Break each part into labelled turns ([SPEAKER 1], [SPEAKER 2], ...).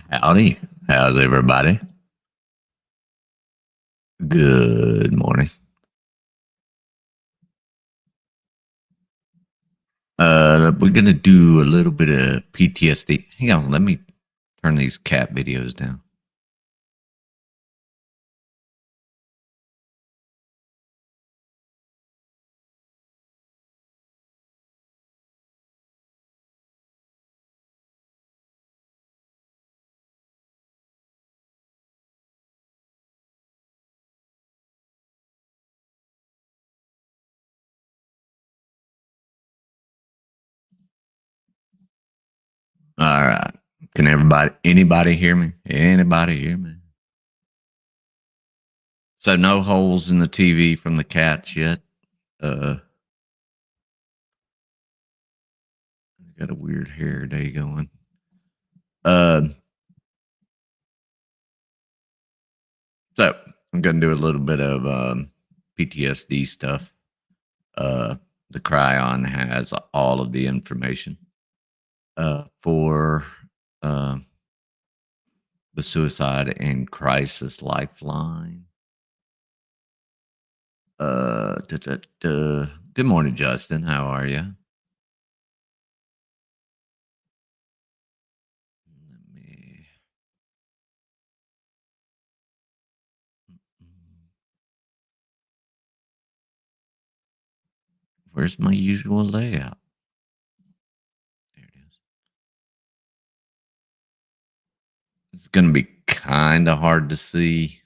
[SPEAKER 1] Howdy. How's everybody? Good morning. We're gonna do a little bit of PTSD. Hang on, let me turn these cat videos down. All right. Can anybody hear me? Anybody hear me? So no holes in the TV from the cats yet. Got a weird hair day going. Uh, so I'm gonna do a little bit of PTSD stuff. The Cryon has all of the information for uh, the Suicide and Crisis Lifeline. Good morning, Justin. How are you? Let me. Where's my usual layout? There it is. It's going to be kind of hard to see.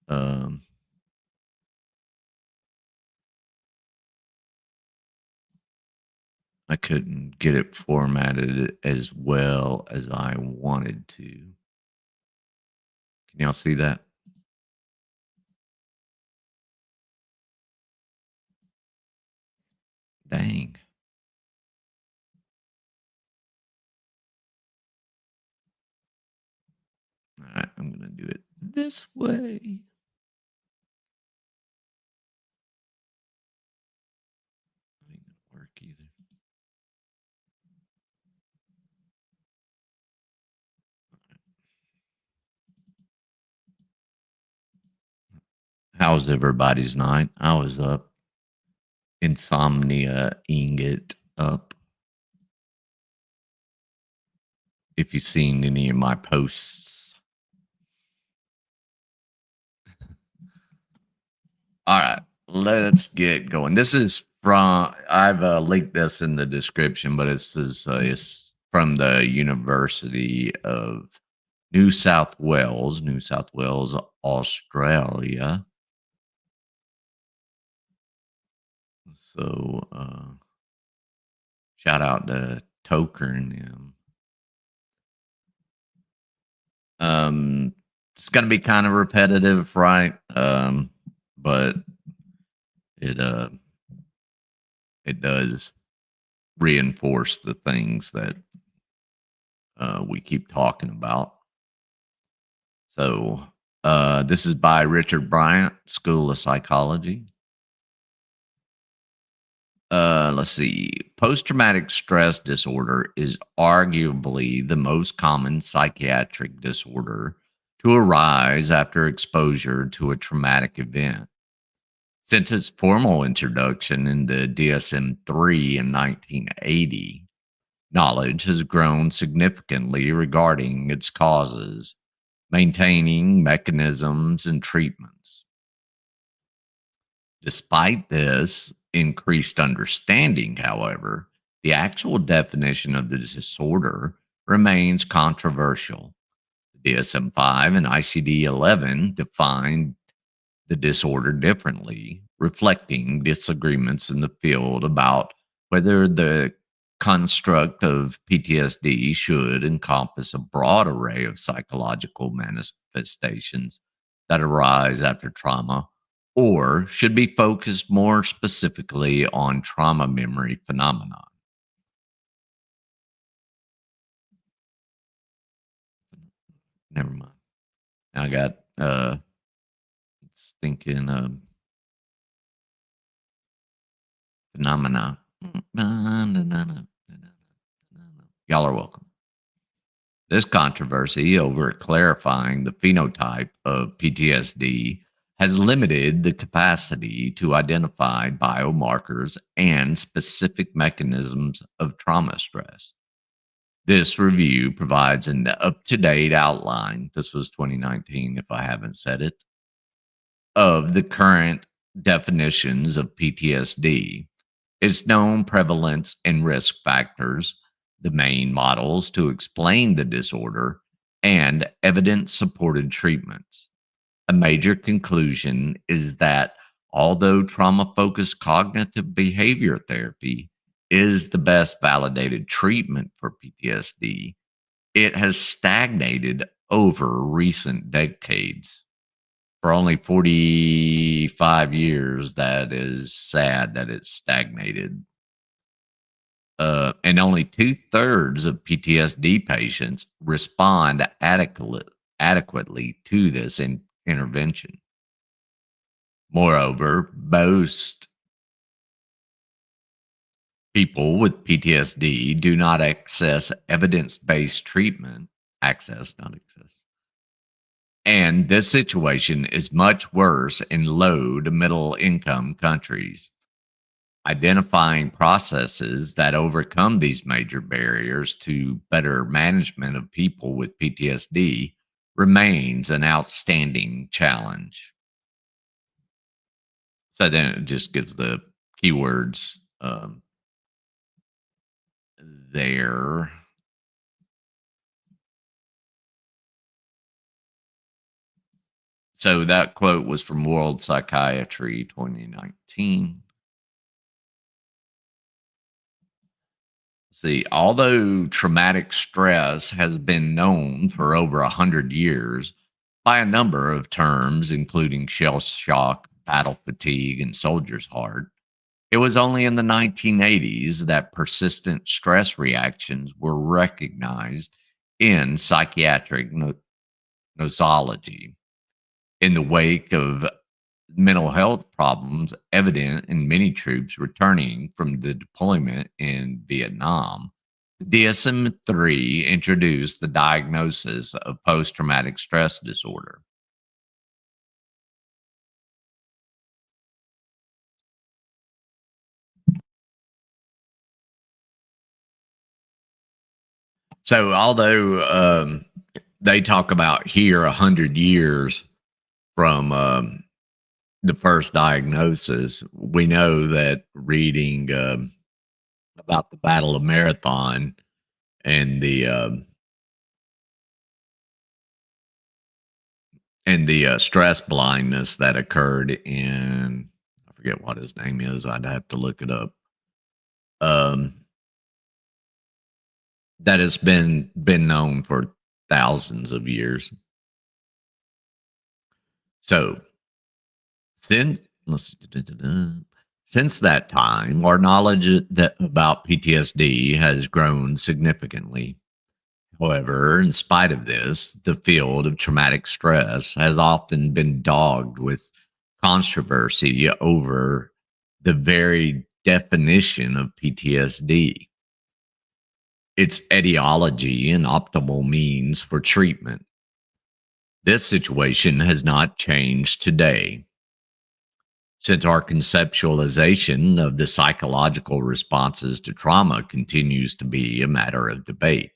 [SPEAKER 1] Um, I couldn't get it formatted as well as I wanted to. Can y'all see that? Dang. All right, I'm going to do it this way. Ain't gonna work either. How was everybody's night? I was up, insomnia-ing it up. If you've seen any of my posts. All right, let's get going. This is from, I've linked this in the description, but it's from the University of New South Wales, Australia. So, shout out to Toker and them. It's going to be kind of repetitive, right? But it it does reinforce the things that we keep talking about. So, this is by Richard Bryant, School of Psychology. Let's see. Post-traumatic stress disorder is arguably the most common psychiatric disorder to arise after exposure to a traumatic event. Since its formal introduction in the DSM-3 in 1980, knowledge has grown significantly regarding its causes, maintaining mechanisms, and treatments. Despite this increased understanding, however, the actual definition of the disorder remains controversial. The DSM 5 and ICD 11 define the disorder differently, reflecting disagreements in the field about whether the construct of PTSD should encompass a broad array of psychological manifestations that arise after trauma or should be focused more specifically on trauma memory phenomena. Never mind. I got it's thinking phenomena. Y'all are welcome. This controversy over clarifying the phenotype of PTSD has limited the capacity to identify biomarkers and specific mechanisms of trauma stress. This review provides an up to date outline. This was 2019, if I haven't said it, of the current definitions of PTSD, its known prevalence and risk factors, the main models to explain the disorder, and evidence supported treatments. A major conclusion is that although trauma focused cognitive behavior therapy is the best validated treatment for PTSD, it has stagnated over recent decades. For only 45 years, that is sad that it's stagnated. And only two-thirds of PTSD patients respond adequately to this intervention. Moreover, most people with PTSD do not access evidence-based treatment. Access, not access. And this situation is much worse in low to middle income countries. Identifying processes that overcome these major barriers to better management of people with PTSD remains an outstanding challenge. So then it just gives the keywords there. So that quote was from World Psychiatry 2019. See, although traumatic stress has been known for over 100 years by a number of terms, including shell shock, battle fatigue, and soldier's heart, it was only in the 1980s that persistent stress reactions were recognized in psychiatric nosology. In the wake of mental health problems evident in many troops returning from the deployment in Vietnam, the DSM 3 introduced the diagnosis of post traumatic stress disorder. So, although they talk about here 100 years from the first diagnosis, we know that reading about the Battle of Marathon and the stress blindness that occurred in, I forget what his name is. I'd have to look it up. Um, that has been known for thousands of years. So since since that time, our knowledge about PTSD has grown significantly. However, in spite of this, the field of traumatic stress has often been dogged with controversy over the very definition of PTSD, its etiology, and optimal means for treatment. This situation has not changed today, since our conceptualization of the psychological responses to trauma continues to be a matter of debate.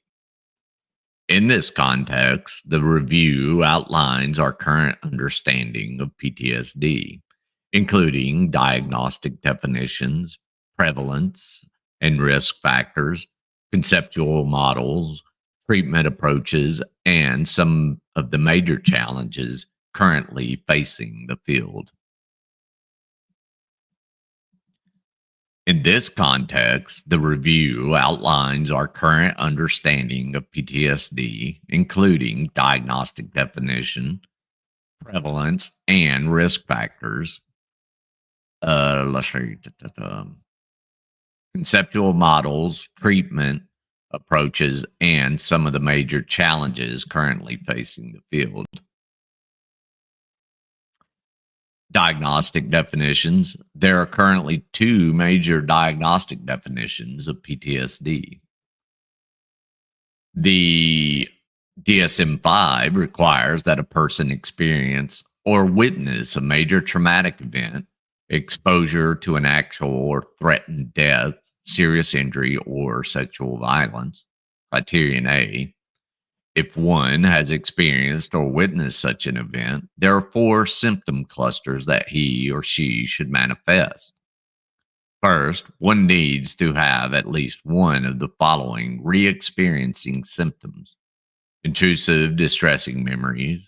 [SPEAKER 1] In this context, the review outlines our current understanding of PTSD, including diagnostic definitions, prevalence and risk factors, conceptual models, treatment approaches, and some of the major challenges currently facing the field. In this context, the review outlines our current understanding of PTSD, including diagnostic definition, prevalence, and risk factors. Let's see, conceptual models, treatment approaches, and some of the major challenges currently facing the field. Diagnostic definitions. There are currently two major diagnostic definitions of PTSD. The DSM-5 requires that a person experience or witness a major traumatic event, exposure to an actual or threatened death, serious injury, or sexual violence. Criterion A. If one has experienced or witnessed such an event, there are four symptom clusters that he or she should manifest. First, one needs to have at least one of the following re experiencing symptoms: intrusive, distressing memories,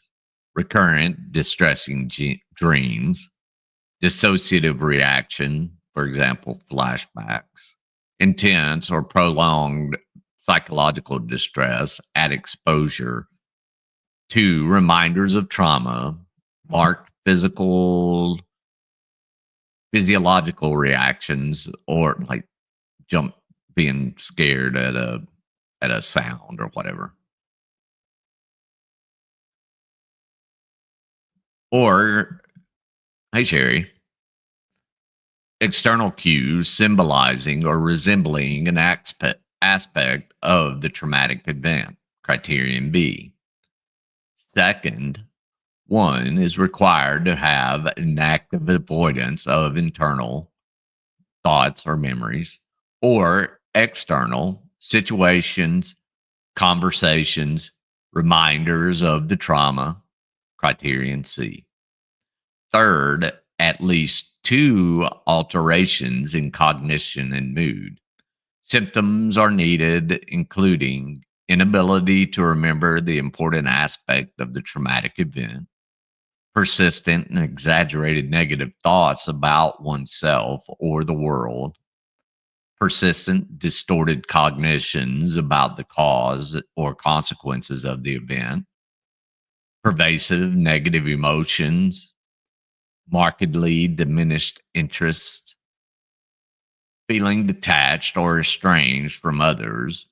[SPEAKER 1] recurrent, distressing dreams, dissociative reaction, for example, flashbacks, intense or prolonged psychological distress at exposure to reminders of trauma, marked physiological reactions, or like jump being scared at a sound or whatever. Or, hey Sherry, external cues symbolizing or resembling an aspect of the traumatic event. Criterion B. Second, one is required to have an active avoidance of internal thoughts or memories, or external situations, conversations, reminders of the trauma. Criterion C. Third, at least two alterations in cognition and mood. Symptoms are needed, including inability to remember the important aspect of the traumatic event, persistent and exaggerated negative thoughts about oneself or the world, persistent distorted cognitions about the cause or consequences of the event, pervasive negative emotions, markedly diminished interest, feeling detached or estranged from others,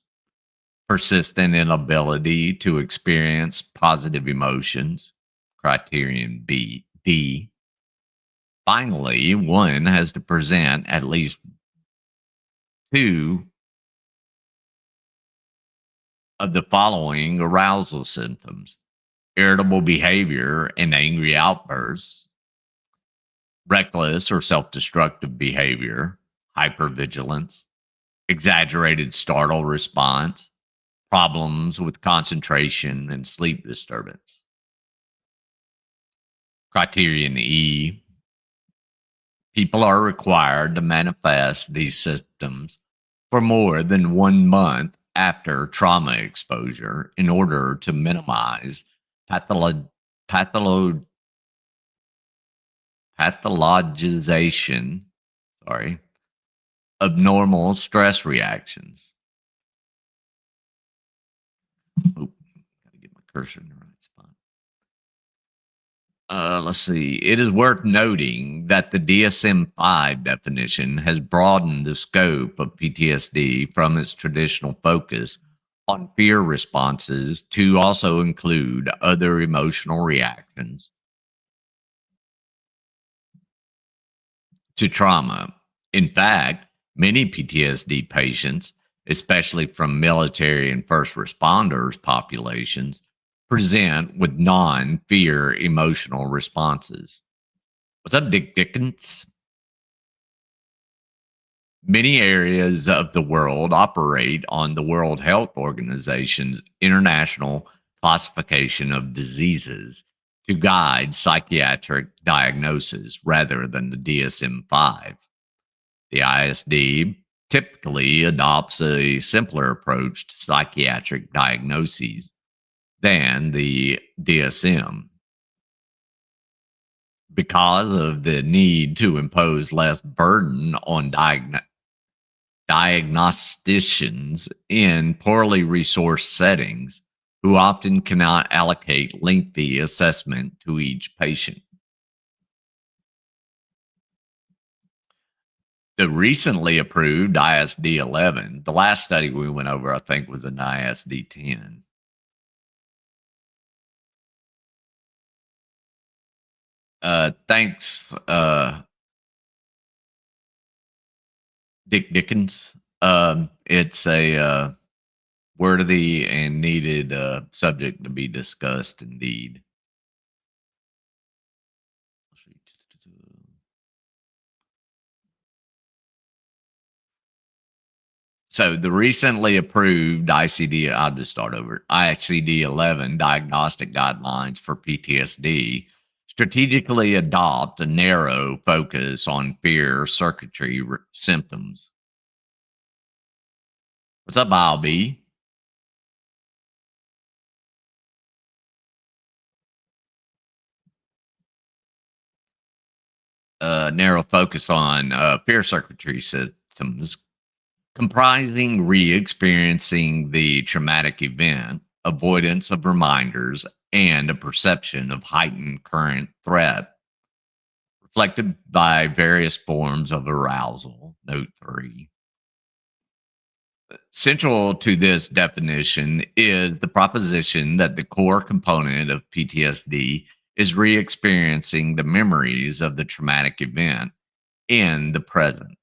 [SPEAKER 1] persistent inability to experience positive emotions. Criterion B. D. Finally, one has to present at least two of the following arousal symptoms: irritable behavior and angry outbursts, reckless or self destructive behavior, hypervigilance, exaggerated startle response, problems with concentration and sleep disturbance. Criterion E. People are required to manifest these symptoms for more than 1 month after trauma exposure in order to minimize patholo- patholo- pathologization, sorry, of normal stress reactions. Oop, gotta get my cursor in the right spot. Let's see. It is worth noting that the DSM 5 definition has broadened the scope of PTSD from its traditional focus on fear responses to also include other emotional reactions to trauma. In fact, many PTSD patients, especially from military and first responders populations, present with non fear emotional responses. What's up, Dick Dickens? Many areas of the world operate on the World Health Organization's international classification of diseases to guide psychiatric diagnosis rather than the DSM 5. The ISD typically adopts a simpler approach to psychiatric diagnoses than the DSM because of the need to impose less burden on diagnosticians in poorly resourced settings who often cannot allocate lengthy assessment to each patient. The recently approved ISD 11, the last study we went over, I think, was an ISD 10. Thanks, Dick Dickens. It's a worthy and needed subject to be discussed, indeed. So the recently approved ICD, I'll just start over. ICD 11 diagnostic guidelines for PTSD strategically adopt a narrow focus on fear circuitry symptoms. What's up, Albie? Narrow focus on fear circuitry systems comprising re experiencing the traumatic event, avoidance of reminders, and a perception of heightened current threat, reflected by various forms of arousal. Note 3. Central to this definition is the proposition that the core component of PTSD is re experiencing the memories of the traumatic event in the present.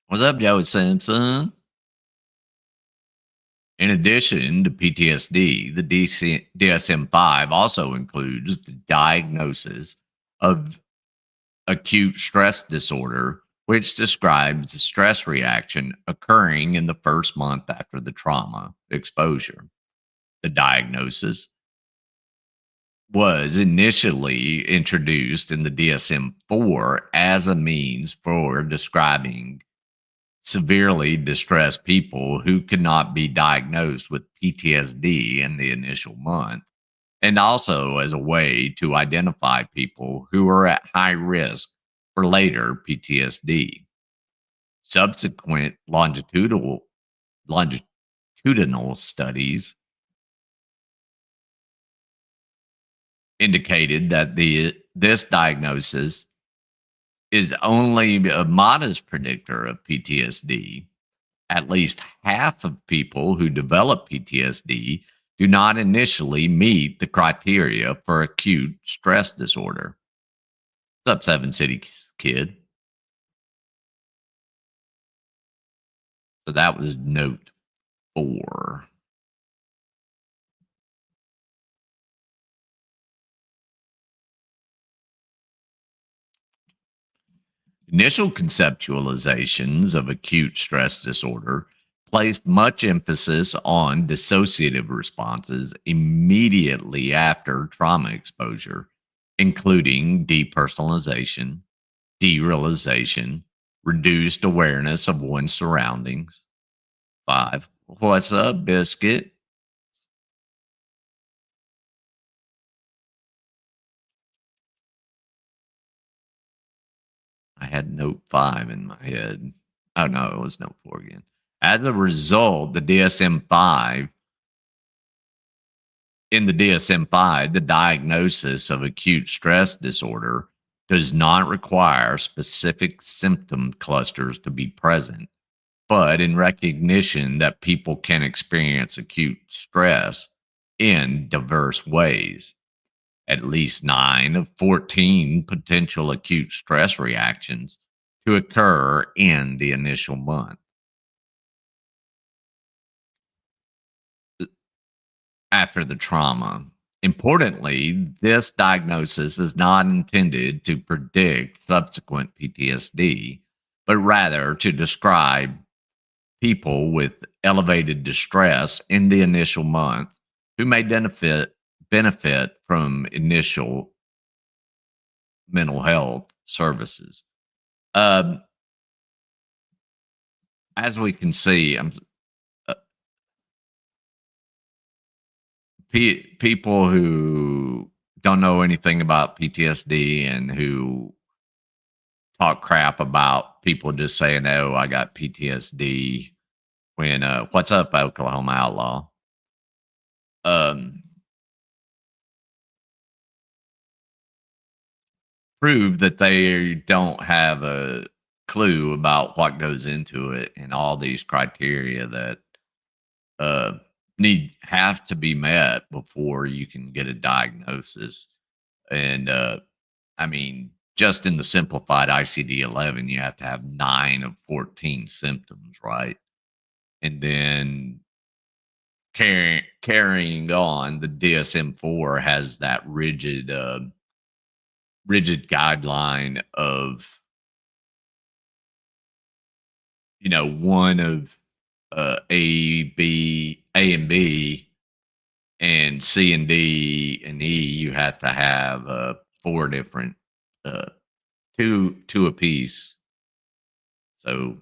[SPEAKER 1] What's up, Joe Simpson? In addition to PTSD, the DSM 5 also includes the diagnosis of acute stress disorder, which describes the stress reaction occurring in the first month after the trauma exposure. The diagnosis was initially introduced in the DSM 4 as a means for describing severely distressed people who could not be diagnosed with PTSD in the initial month, and also as a way to identify people who are at high risk for later PTSD. Subsequent longitudinal studies indicated that this diagnosis is only a modest predictor of PTSD. At least half of people who develop PTSD do not initially meet the criteria for acute stress disorder. What's up, Seven Cities kid? So that was note 4. Initial conceptualizations of acute stress disorder placed much emphasis on dissociative responses immediately after trauma exposure, including depersonalization, derealization, reduced awareness of one's surroundings. 5. What's up, Biscuit? I had note 5 in my head. Oh, no, it was note 4 again. As a result, in the DSM 5, the diagnosis of acute stress disorder does not require specific symptom clusters to be present, but in recognition that people can experience acute stress in diverse ways. At least 9 of 14 potential acute stress reactions to occur in the initial month. After the trauma. Importantly, this diagnosis is not intended to predict subsequent PTSD, but rather to describe people with elevated distress in the initial month who may benefit from initial mental health services. Um, as we can see, uh, people who don't know anything about PTSD and who talk crap about people just saying, "Oh, I got PTSD." When what's up, Oklahoma Outlaw? Um, prove that they don't have a clue about what goes into it and all these criteria that uh have to be met before you can get a diagnosis. And I mean, just in the simplified ICD-11, you have to have 9 of 14 symptoms, right? And then carrying on, the DSM-4 has that rigid guideline of, one of A and B, and C and D and E. You have to have 4 different, uh, two apiece, so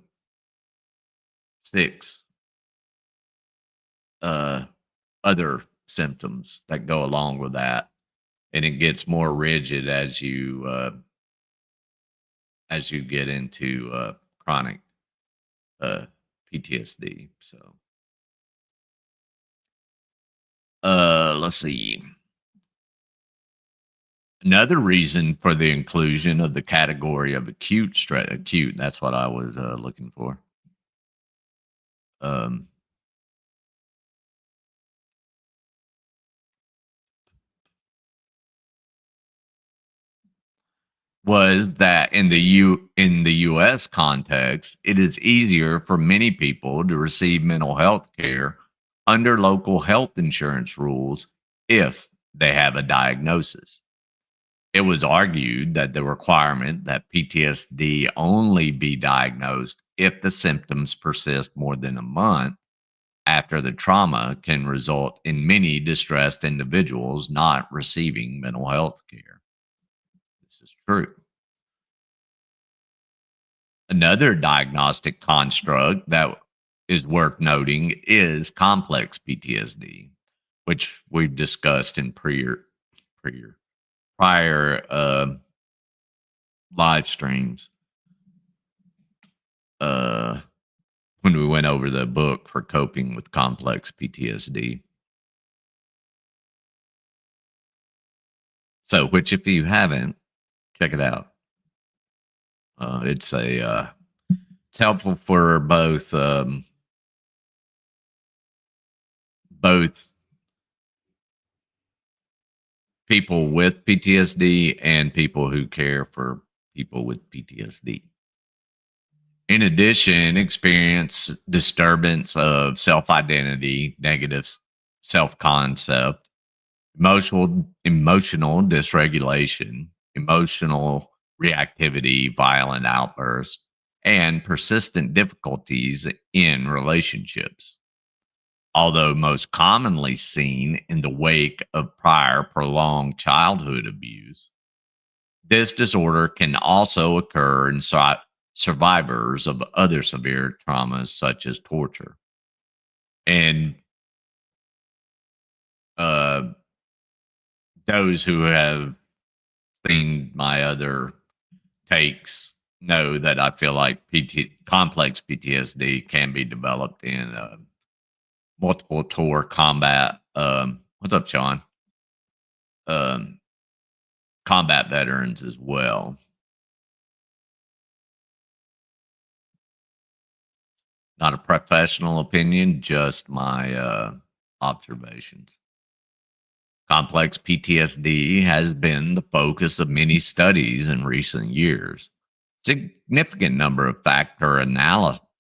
[SPEAKER 1] 6 uh, other symptoms that go along with that, and it gets more rigid as you get into chronic uh, PTSD. So, let's see. Another reason for the inclusion of the category of acute, that's what I was looking for. Um, was that in the US context, it is easier for many people to receive mental health care under local health insurance rules if they have a diagnosis. It was argued that the requirement that PTSD only be diagnosed if the symptoms persist more than a month after the trauma can result in many distressed individuals not receiving mental health care. This is true. Another diagnostic construct that is worth noting is complex PTSD, which we've discussed in prior, prior live streams uh, when we went over the book for coping with complex PTSD. So, which if you haven't, check it out. It's helpful for both people with PTSD and people who care for people with PTSD. In addition, experience disturbance of self identity, negative self concept, emotional dysregulation, emotional reactivity, violent outbursts, and persistent difficulties in relationships. Although most commonly seen in the wake of prior prolonged childhood abuse, this disorder can also occur in survivors of other severe traumas such as torture. And uh, those who have seen my other takes know that I feel like complex PTSD can be developed in multiple tour combat. What's up, Sean? Um, Combat veterans as well. Not a professional opinion, just my observations. Complex PTSD has been the focus of many studies in recent years. Significant number of factor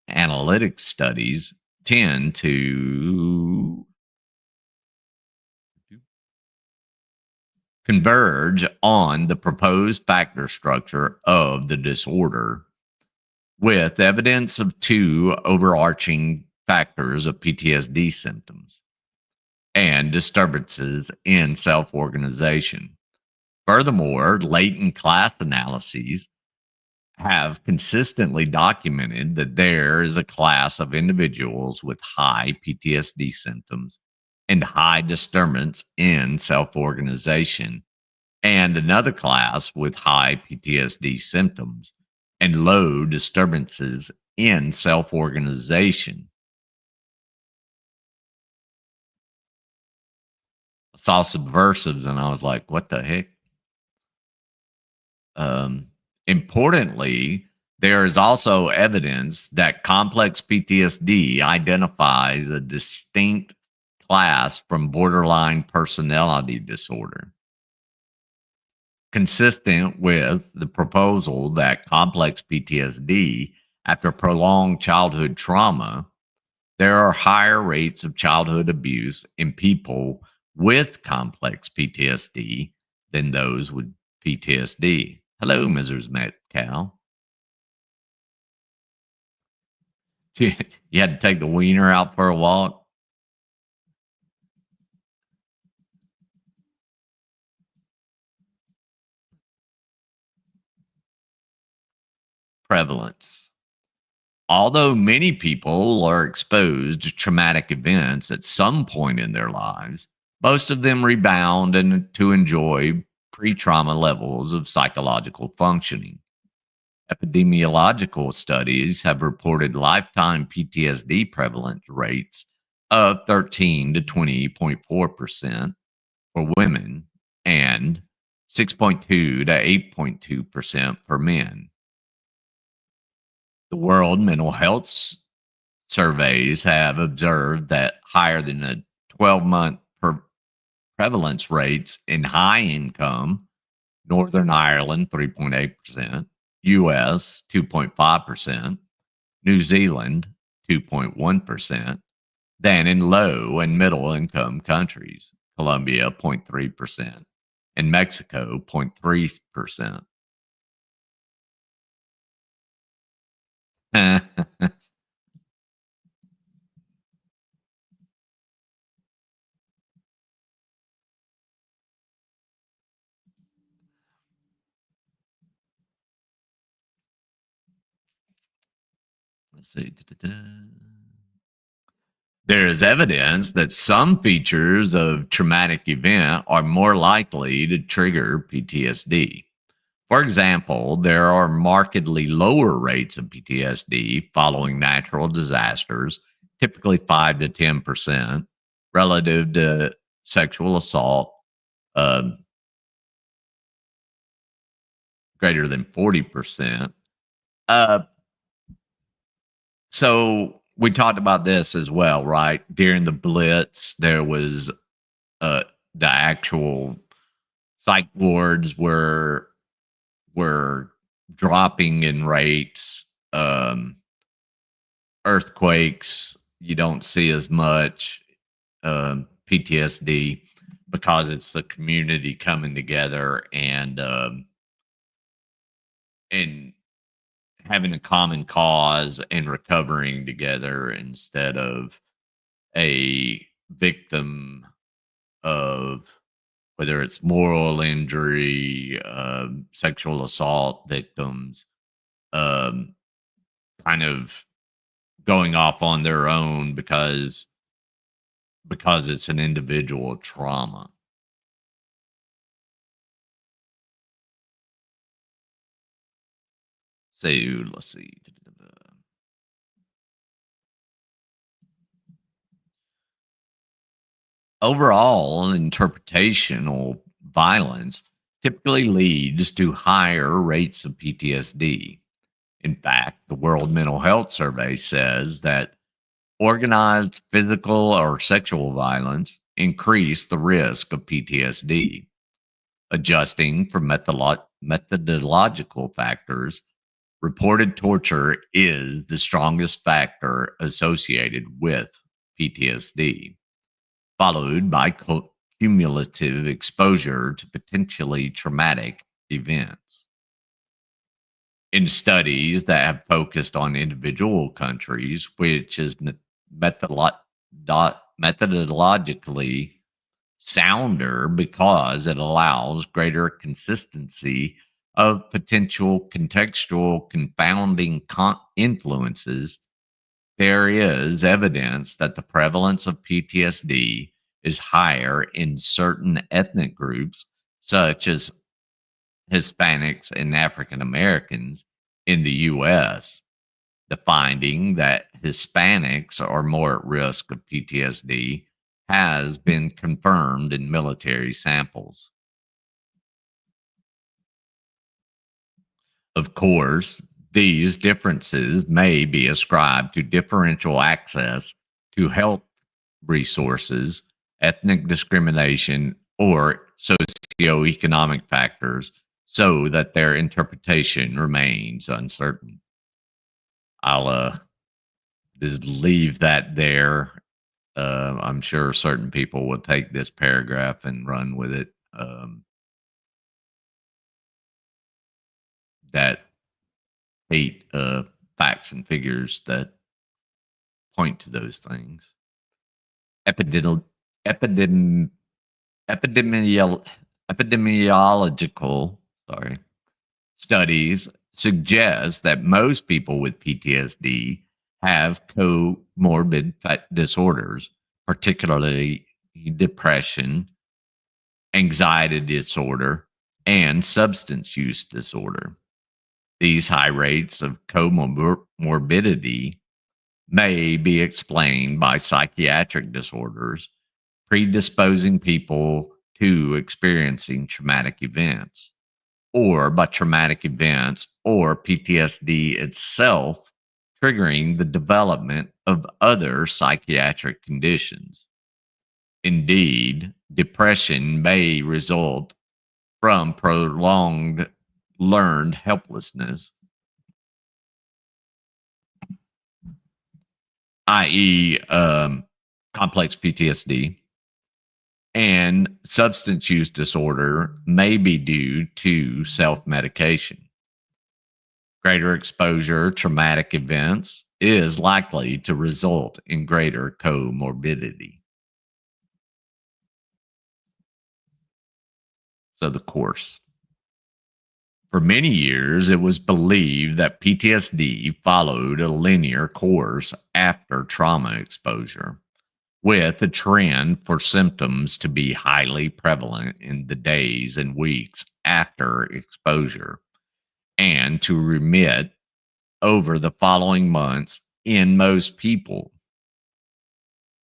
[SPEAKER 1] analytic studies tend to converge on the proposed factor structure of the disorder, with evidence of 2 overarching factors of PTSD symptoms and disturbances in self organization. Furthermore, latent class analyses have consistently documented that there is a class of individuals with high PTSD symptoms and high disturbance in self organization, and another class with high PTSD symptoms and low disturbances in self organization. I saw subversives and I was like, what the heck? Um, Importantly, there is also evidence that complex PTSD identifies a distinct class from borderline personality disorder, consistent with the proposal that complex PTSD after prolonged childhood trauma. There are higher rates of childhood abuse in people with complex PTSD than those with PTSD. Hello, Mrs. Metcalf. You had to take the wiener out for a walk. Prevalence. Although many people are exposed to traumatic events at some point in their lives, most of them rebound and to enjoy pre trauma levels of psychological functioning. Epidemiological studies have reported lifetime PTSD prevalence rates of 13 to 20.4% for women and 6.2 to 8.2% for men. The World Mental Health surveys have observed that higher than a 12-month prevalence rates in high income Northern Ireland 3.8%, US 2.5%, New Zealand 2.1%, than in low and middle income countries, Colombia 0.3%, and Mexico 0.3%. Let's see. There is evidence that some features of traumatic event are more likely to trigger PTSD. For example, there are markedly lower rates of PTSD following natural disasters, typically 5 to 10%, relative to sexual assault, uh, greater than 40%. Uh, so we talked about this as well, right? During the Blitz, there was uh, the actual psych wards were dropping in rates. Earthquakes, you don't see as much PTSD because it's the community coming together and having a common cause and recovering together instead of a victim of whether it's moral injury, sexual assault victims, um, kind of going off on their own because it's an individual trauma. So let's see. Overall, interpretational violence typically leads to higher rates of PTSD. In fact, the World Mental Health Survey says that organized physical or sexual violence increase the risk of PTSD. Adjusting for methodological factors, reported torture is the strongest factor associated with PTSD, followed by cumulative exposure to potentially traumatic events. In studies that have focused on individual countries, which is methodologically sounder because it allows greater consistency of potential contextual confounding influences, there is evidence that the prevalence of PTSD is higher in certain ethnic groups, such as Hispanics and African Americans in the US. The finding that Hispanics are more at risk of PTSD has been confirmed in military samples. Of course, these differences may be ascribed to differential access to health resources, ethnic discrimination, or socioeconomic factors so that their interpretation remains uncertain. I'll just leave that there. I'm sure certain people will take this paragraph and run with it. That hate facts and figures that point to those things. Epidemiol, epidem, epidemiol, epidemiological, sorry, studies suggest that most people with PTSD have comorbid disorders, particularly depression, anxiety disorder, and substance use disorder. These high rates of comorbidity may be explained by psychiatric disorders predisposing people to experiencing traumatic events, or by traumatic events or PTSD itself triggering the development of other psychiatric conditions. Indeed, depression may result from prolonged learned helplessness, i.e., complex PTSD, and substance use disorder may be due to self medication. Greater exposure to traumatic events is likely to result in greater comorbidity. So, the course. For many years, it was believed that PTSD followed a linear course after trauma exposure, with a trend for symptoms to be highly prevalent in the days and weeks after exposure and to remit over the following months in most people.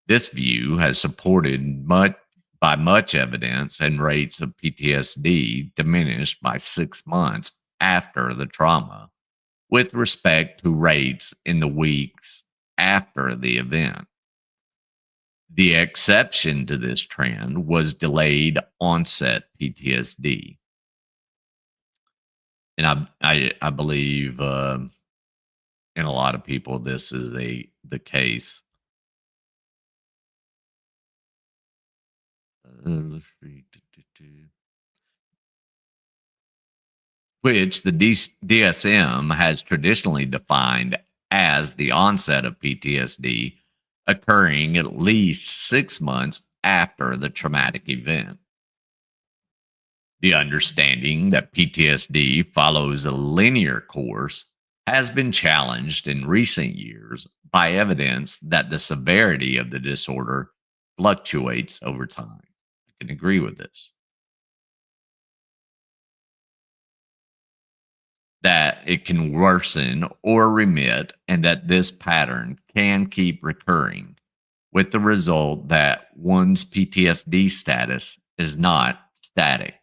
[SPEAKER 1] This view has supported by much evidence, and rates of PTSD diminished by 6 months after the trauma, with respect to rates in the weeks after the event. The exception to this trend was delayed onset PTSD. And I believe in a lot of people this is the case. Let's see. Which the DSM has traditionally defined as the onset of PTSD occurring at least 6 months after the traumatic event. The understanding that PTSD follows a linear course has been challenged in recent years by evidence that the severity of the disorder fluctuates over time. I can agree with this. That it can worsen or remit, and that this pattern can keep recurring, with the result that one's PTSD status is not static.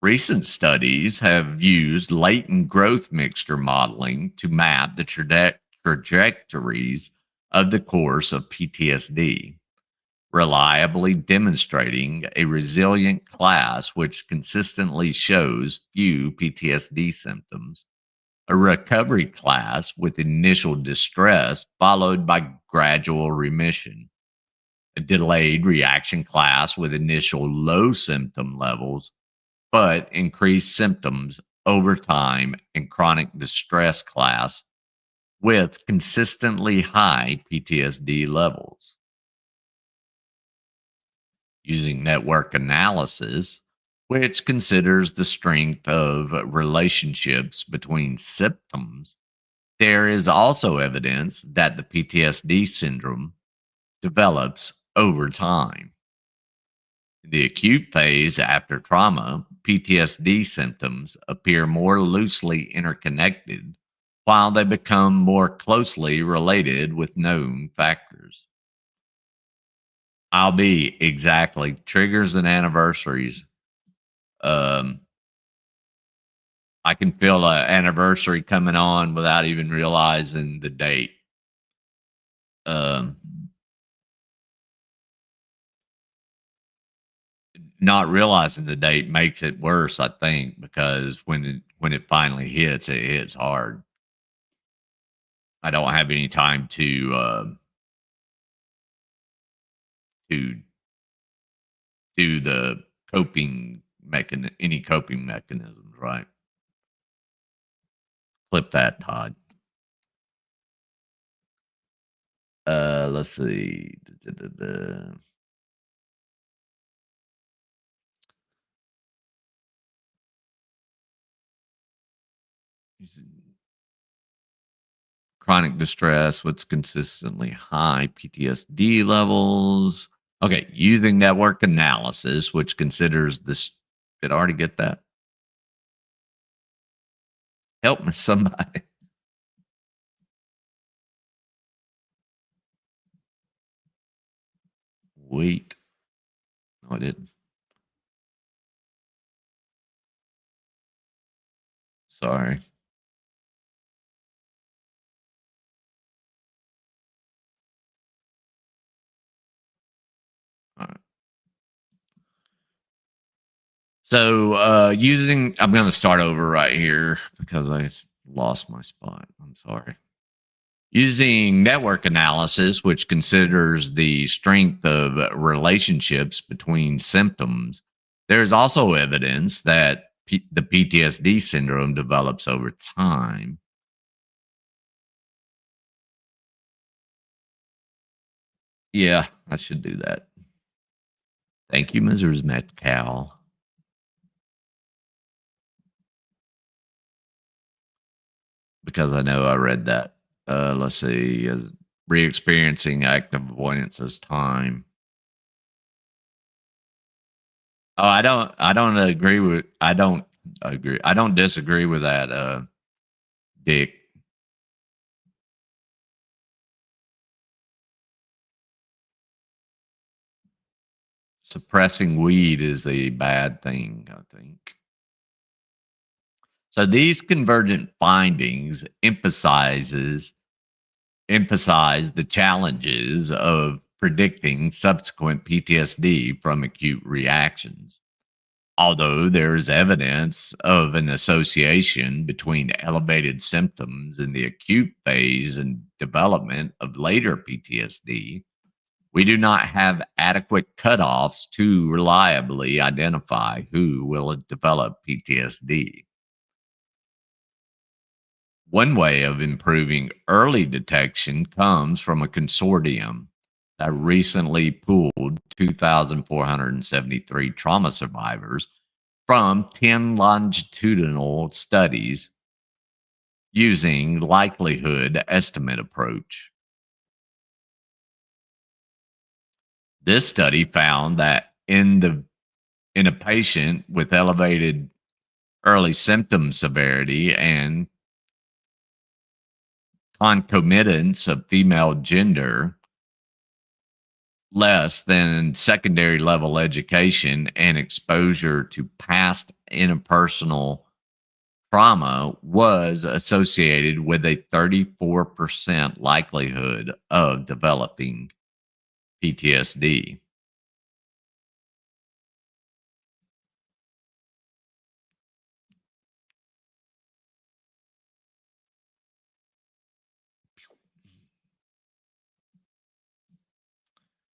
[SPEAKER 1] Recent studies have used latent growth mixture modeling to map the trajectories of the course of PTSD, reliably demonstrating a resilient class which consistently shows few PTSD symptoms, a recovery class with initial distress followed by gradual remission, a delayed reaction class with initial low symptom levels but increased symptoms over time, and chronic distress class with consistently high PTSD levels. Using network analysis, which considers the strength of relationships between symptoms, there is also evidence that the PTSD syndrome develops over time. In the acute phase after trauma, PTSD symptoms appear more loosely interconnected, while they become more closely related with known factors. I'll be exactly triggers and anniversaries. Um, I can feel a anniversary coming on without even realizing the date. Um, Not realizing the date makes it worse, I think, because when it finally hits, it hits hard. I don't have any time to do the any coping mechanisms, right? Flip that, Todd. Let's see. Chronic distress, what's consistently high PTSD levels. Okay, using network analysis, which considers this. Did I already get that? Help me, somebody. Wait. No, I didn't. Sorry. All right. So, I'm going to start over right here because I lost my spot. I'm sorry. Using network analysis, which considers the strength of relationships between symptoms, there is also evidence that the PTSD syndrome develops over time. Yeah, I should do that. Thank you, Mrs. Metcalf, because I know I read that. Let's see, re-experiencing active avoidance as time. Oh, I don't disagree with that, Dick. Suppressing weed is a bad thing, I think. So these convergent findings emphasize the challenges of predicting subsequent PTSD from acute reactions. Although there is evidence of an association between elevated symptoms in the acute phase and development of later PTSD, we do not have adequate cutoffs to reliably identify who will develop PTSD. One way of improving early detection comes from a consortium that recently pooled 2,473 trauma survivors from 10 longitudinal studies using likelihood estimate approach. This study found that in a patient with elevated early symptom severity and concomitance of female gender, less than secondary level education, and exposure to past interpersonal trauma was associated with a 34% likelihood of developing PTSD.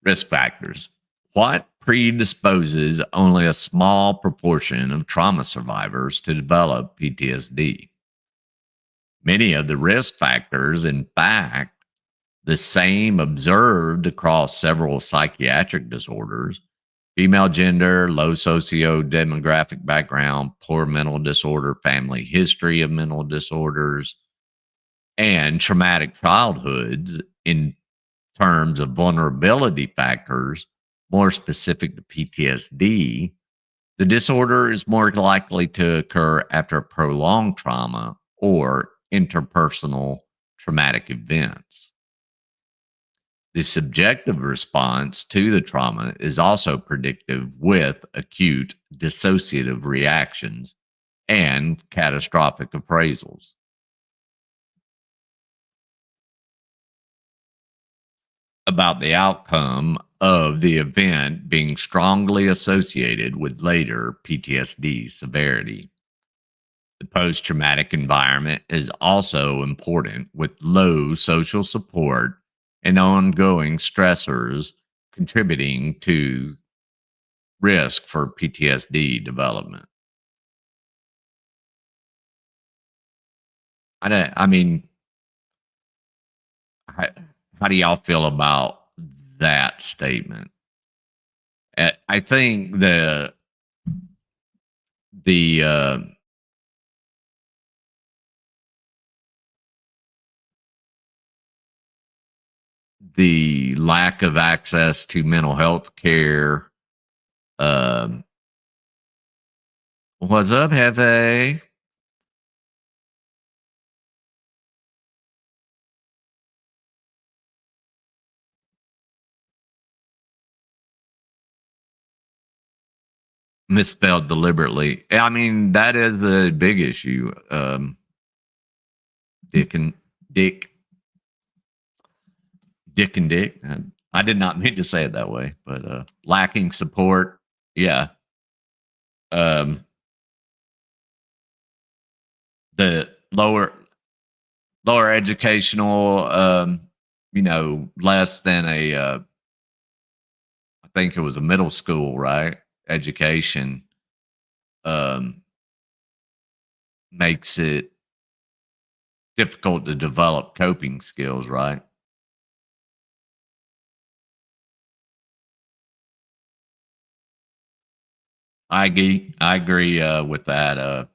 [SPEAKER 1] Risk factors. What predisposes only a small proportion of trauma survivors to develop PTSD? Many of the risk factors, in fact, the same observed across several psychiatric disorders: female gender, low socio-demographic background, poor mental disorder, family history of mental disorders, and traumatic childhoods. In terms of vulnerability factors, more specific to PTSD, the disorder is more likely to occur after prolonged trauma or interpersonal traumatic events. The subjective response to the trauma is also predictive with acute dissociative reactions and catastrophic appraisals about the outcome of the event being strongly associated with later PTSD severity. The post traumatic environment is also important with low social support and ongoing stressors contributing to risk for PTSD development. I mean, how, how do y'all feel about that statement? I think the the lack of access to mental health care. Um, what's up, Hefe? Misspelled deliberately. I mean, that is a big issue. Dick and Dick, Dick and Dick. I did not mean to say it that way, but lacking support. Yeah. Um, the lower educational, less than I think it was a middle school, right? Education um, makes it difficult to develop coping skills, right? I agree with that,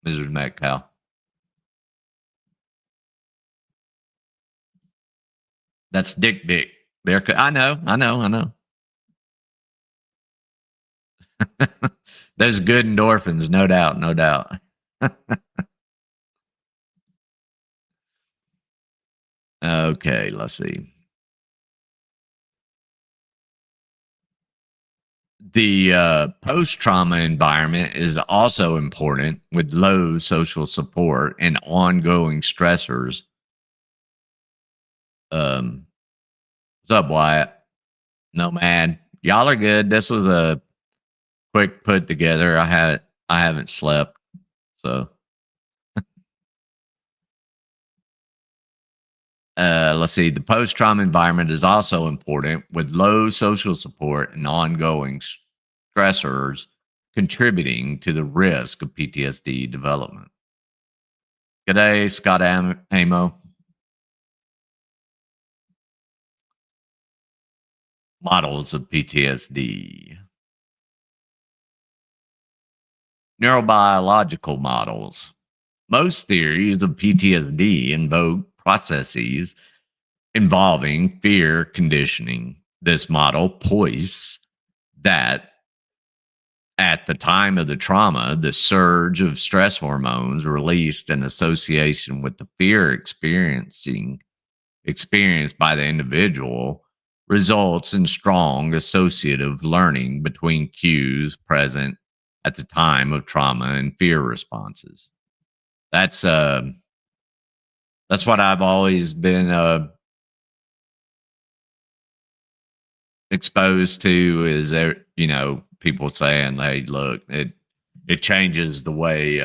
[SPEAKER 1] Mrs. Metcalf. That's Dick Dick. I know. Those good endorphins, no doubt, no doubt. Okay, let's see. The post trauma environment is also important with low social support and ongoing stressors. What's up, Wyatt? No, man, y'all are good. This was a quick put together. I haven't slept, so let's see. The post trauma environment is also important with low social support and ongoing stressors contributing to the risk of PTSD development. G'day, Scott Amo. Models of PTSD. Neurobiological models. Most theories of PTSD invoke processes involving fear conditioning. This model posits that at the time of the trauma, the surge of stress hormones released in association with the fear experienced by the individual results in strong associative learning between cues present at the time of trauma and fear responses. That's uh that's what I've always been exposed to is there, people saying, "Hey, look, it changes the way."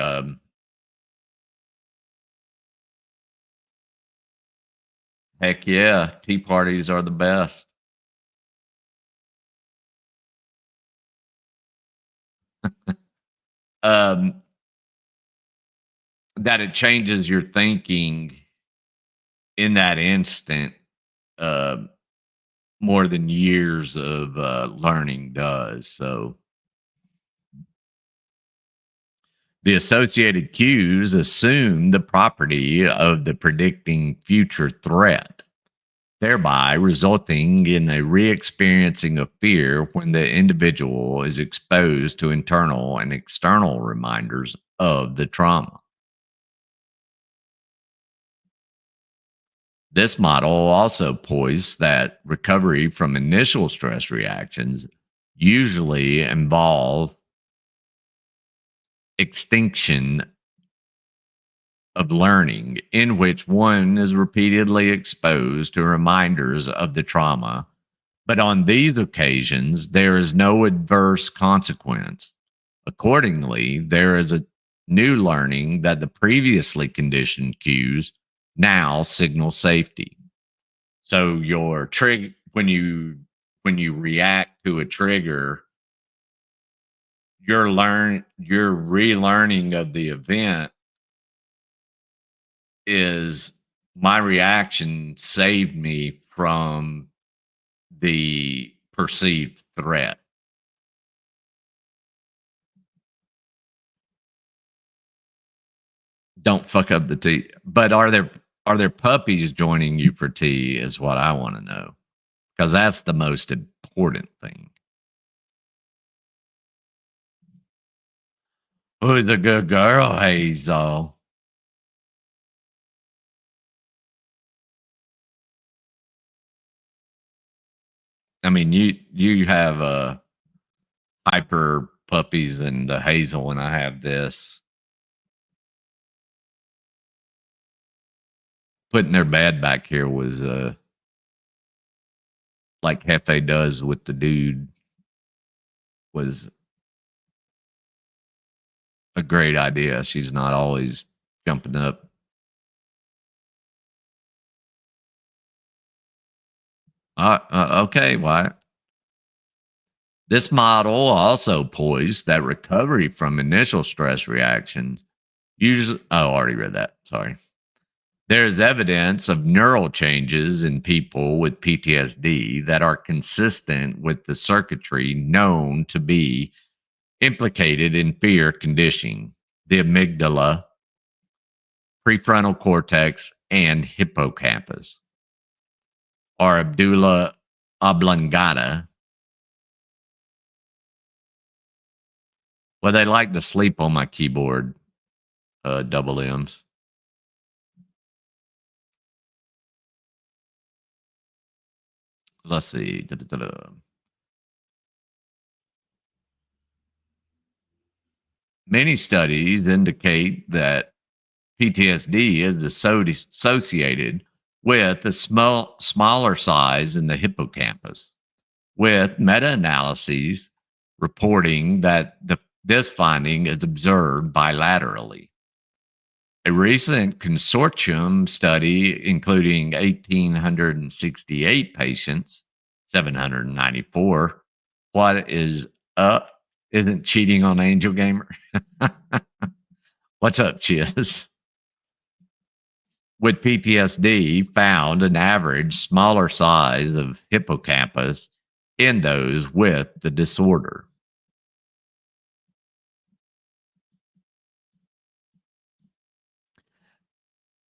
[SPEAKER 1] Heck yeah, tea parties are the best. Um, that it changes your thinking in that instant uh, more than years of learning does. So the associated cues assume the property of the predicting future threat, thereby resulting in a re experiencing of fear when the individual is exposed to internal and external reminders of the trauma. This model also posits that recovery from initial stress reactions usually involve extinction of learning, in which one is repeatedly exposed to reminders of the trauma. But on these occasions, there is no adverse consequence. Accordingly, there is a new learning that the previously conditioned cues now signal safety. So your trigger, when you react to a trigger, your relearning of the event is my reaction saved me from the perceived threat. Don't fuck up the tea. But are there puppies joining you for tea is what I want to know. Because that's the most important thing. Who's a good girl, Hazel? I mean, you have hyper puppies and Hazel, and I have this. Putting their bed back here was like Hefe does with the dude was a great idea. She's not always jumping up. Okay, Wyatt. This model also poised that recovery from initial stress reactions usually. Oh, I already read that. Sorry. There is evidence of neural changes in people with PTSD that are consistent with the circuitry known to be implicated in fear conditioning, the amygdala, prefrontal cortex, and hippocampus, or Abdullah oblongata. Well, they like to sleep on my keyboard, double M's. Let's see. Many studies indicate that PTSD is associated with a smaller size in the hippocampus, with meta analyses reporting that this finding is observed bilaterally. A recent consortium study, including 1,868 patients, 794, what is up? Isn't cheating on Angel Gamer? What's up, Chiz? With PTSD, found an average smaller size of hippocampus in those with the disorder.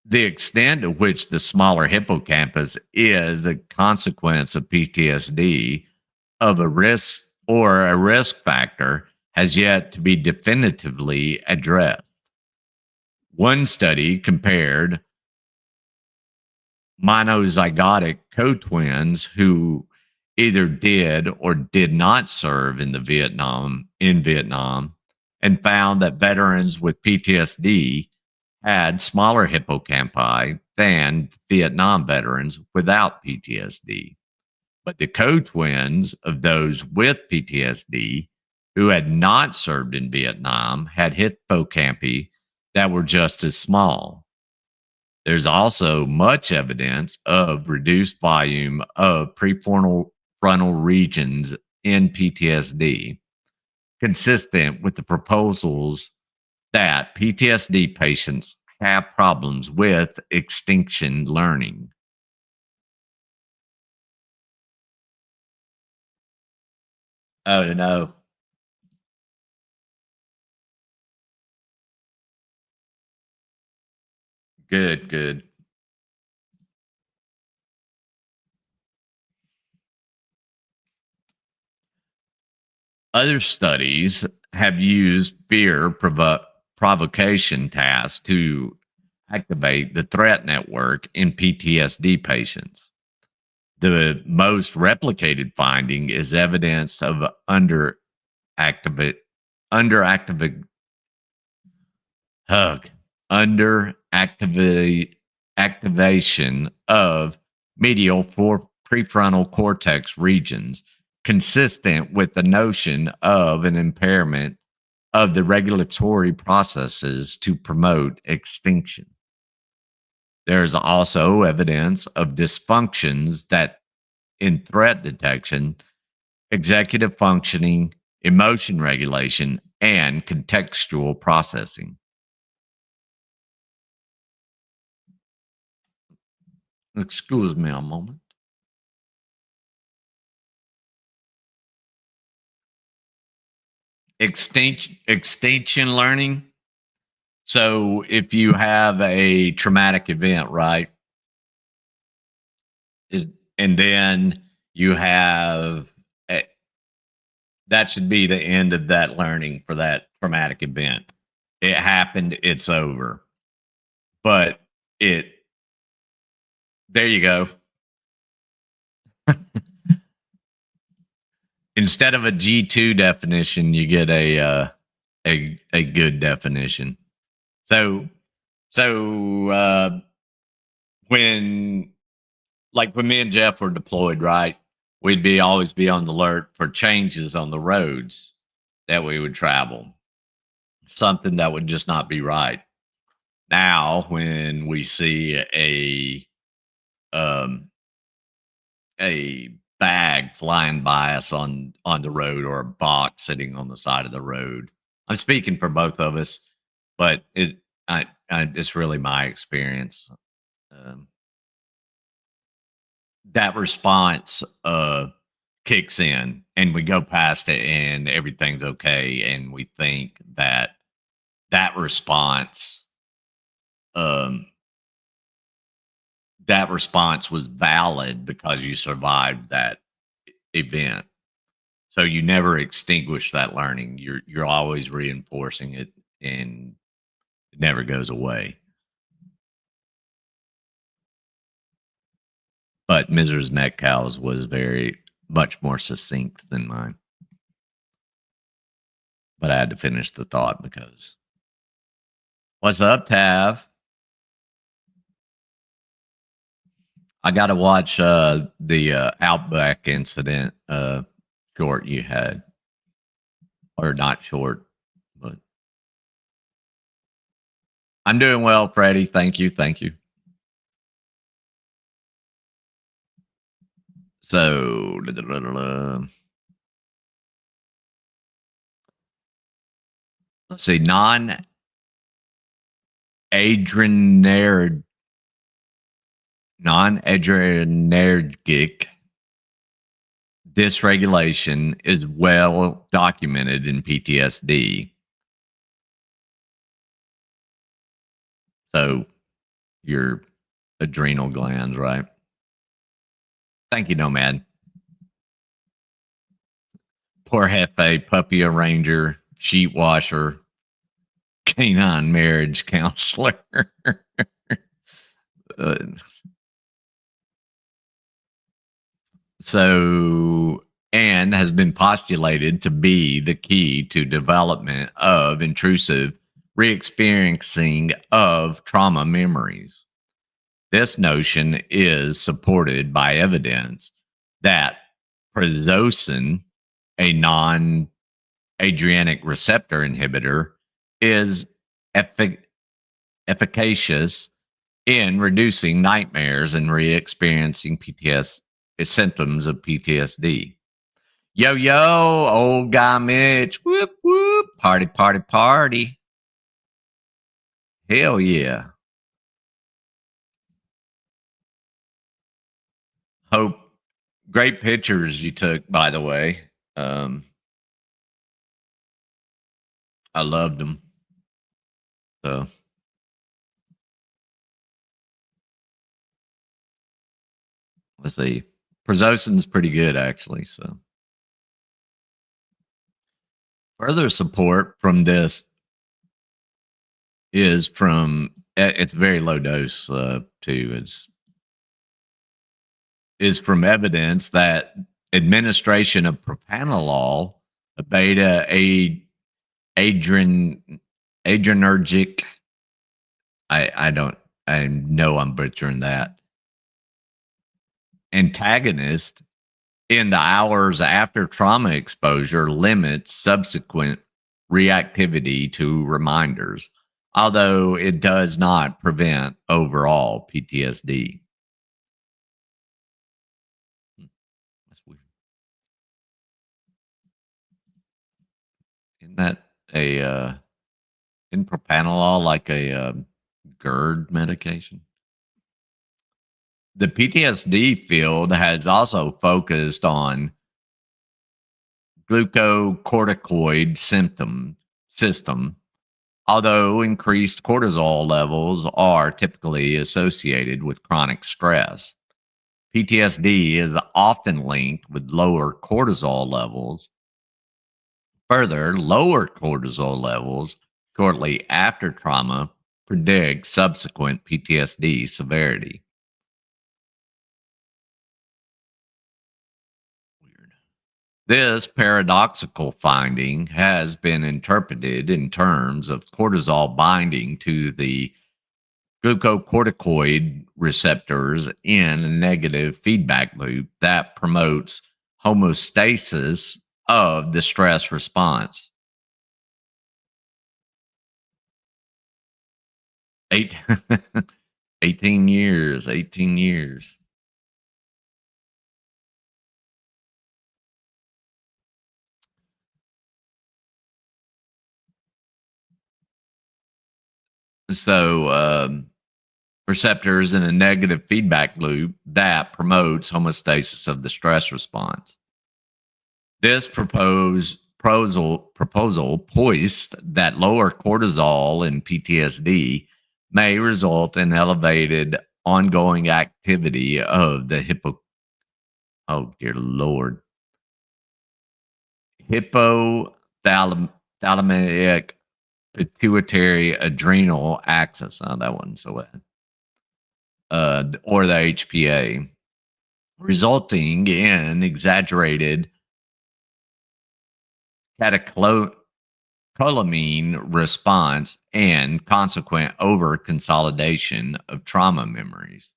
[SPEAKER 1] The extent to which the smaller hippocampus is a consequence of PTSD of a risk factor has yet to be definitively addressed. One study compared monozygotic co-twins who either did or did not serve in Vietnam and found that veterans with PTSD had smaller hippocampi than Vietnam veterans without PTSD. But the co-twins of those with PTSD who had not served in Vietnam had hippocampi that were just as small. There's also much evidence of reduced volume of prefrontal frontal regions in PTSD, consistent with the proposals that PTSD patients have problems with extinction learning. Oh, no. Good, good. Other studies have used provocation tasks to activate the threat network in PTSD patients. The most replicated finding is evidence of underactivate, underactive, Hug. Under activation of medial prefrontal cortex regions, consistent with the notion of an impairment of the regulatory processes to promote extinction. There is also evidence of dysfunctions that in threat detection, executive functioning, emotion regulation, and contextual processing. Excuse me a moment. Extinction learning. So if you have a traumatic event, right? Is- And then you have a, that should be the end of that learning for that traumatic event. It happened, it's over. But it there you go. Instead of a G2 definition, you get a good definition. So so when when me and Jeff were deployed, right, we'd be always be on the alert for changes on the roads that we would travel. Something that would just not be right. Now, when we see um a bag flying by us on the road or a box sitting on the side of the road. I'm speaking for both of us, but it's really my experience. Um, that response kicks in, and we go past it, and everything's okay, and we think that that response, um, that response was valid because you survived that event. So you never extinguish that learning. You're always reinforcing it, and it never goes away. But Mrs. Metcalf's was very much more succinct than mine. But I had to finish the thought because what's up, Tav? I got to watch the Outback incident short you had, or not short, but I'm doing well, Freddie. Thank you, thank you. So, let's see, adrenergic non-adrenergic dysregulation is well documented in PTSD. So your adrenal glands, right? Thank you, Nomad. Poor Hefe, puppy arranger, sheet washer, canine marriage counselor. uh, So, and has been postulated to be the key to development of intrusive re-experiencing of trauma memories. This notion is supported by evidence that prazosin, a non-adrenergic receptor inhibitor, is efficacious in reducing nightmares and re-experiencing PTSD symptoms of PTSD. Yo, yo, old guy Mitch. Whoop, whoop. Party, party, party. Hell yeah. Hope. Great pictures you took, by the way. I loved them. So let's see. Prazosin's pretty good, actually. So further support from this is from it's very low dose too. Is from evidence that administration of propranolol, a beta adrenergic I don't I know I'm butchering that. Antagonist in the hours after trauma exposure limits subsequent reactivity to reminders, although it does not prevent overall PTSD. Hmm, that's weird. Isn't that a in propanolol like a GERD medication? The PTSD field has also focused on glucocorticoid symptom system, although increased cortisol levels are typically associated with chronic stress. PTSD is often linked with lower cortisol levels. Further, lower cortisol levels shortly after trauma predict subsequent PTSD severity. Weird. This paradoxical finding has been interpreted in terms of cortisol binding to the glucocorticoid receptors in a negative feedback loop that promotes homeostasis of the stress response. Eight, 18 years, 18 years. So, receptors in a negative feedback loop that promotes homeostasis of the stress response. This proposal poised that lower cortisol in PTSD may result in elevated ongoing activity of the oh dear lord hypothalamic pituitary adrenal axis. Oh, that wasn't so bad. Or the HPA, resulting in exaggerated catecholamine response and consequent over consolidation of trauma memories.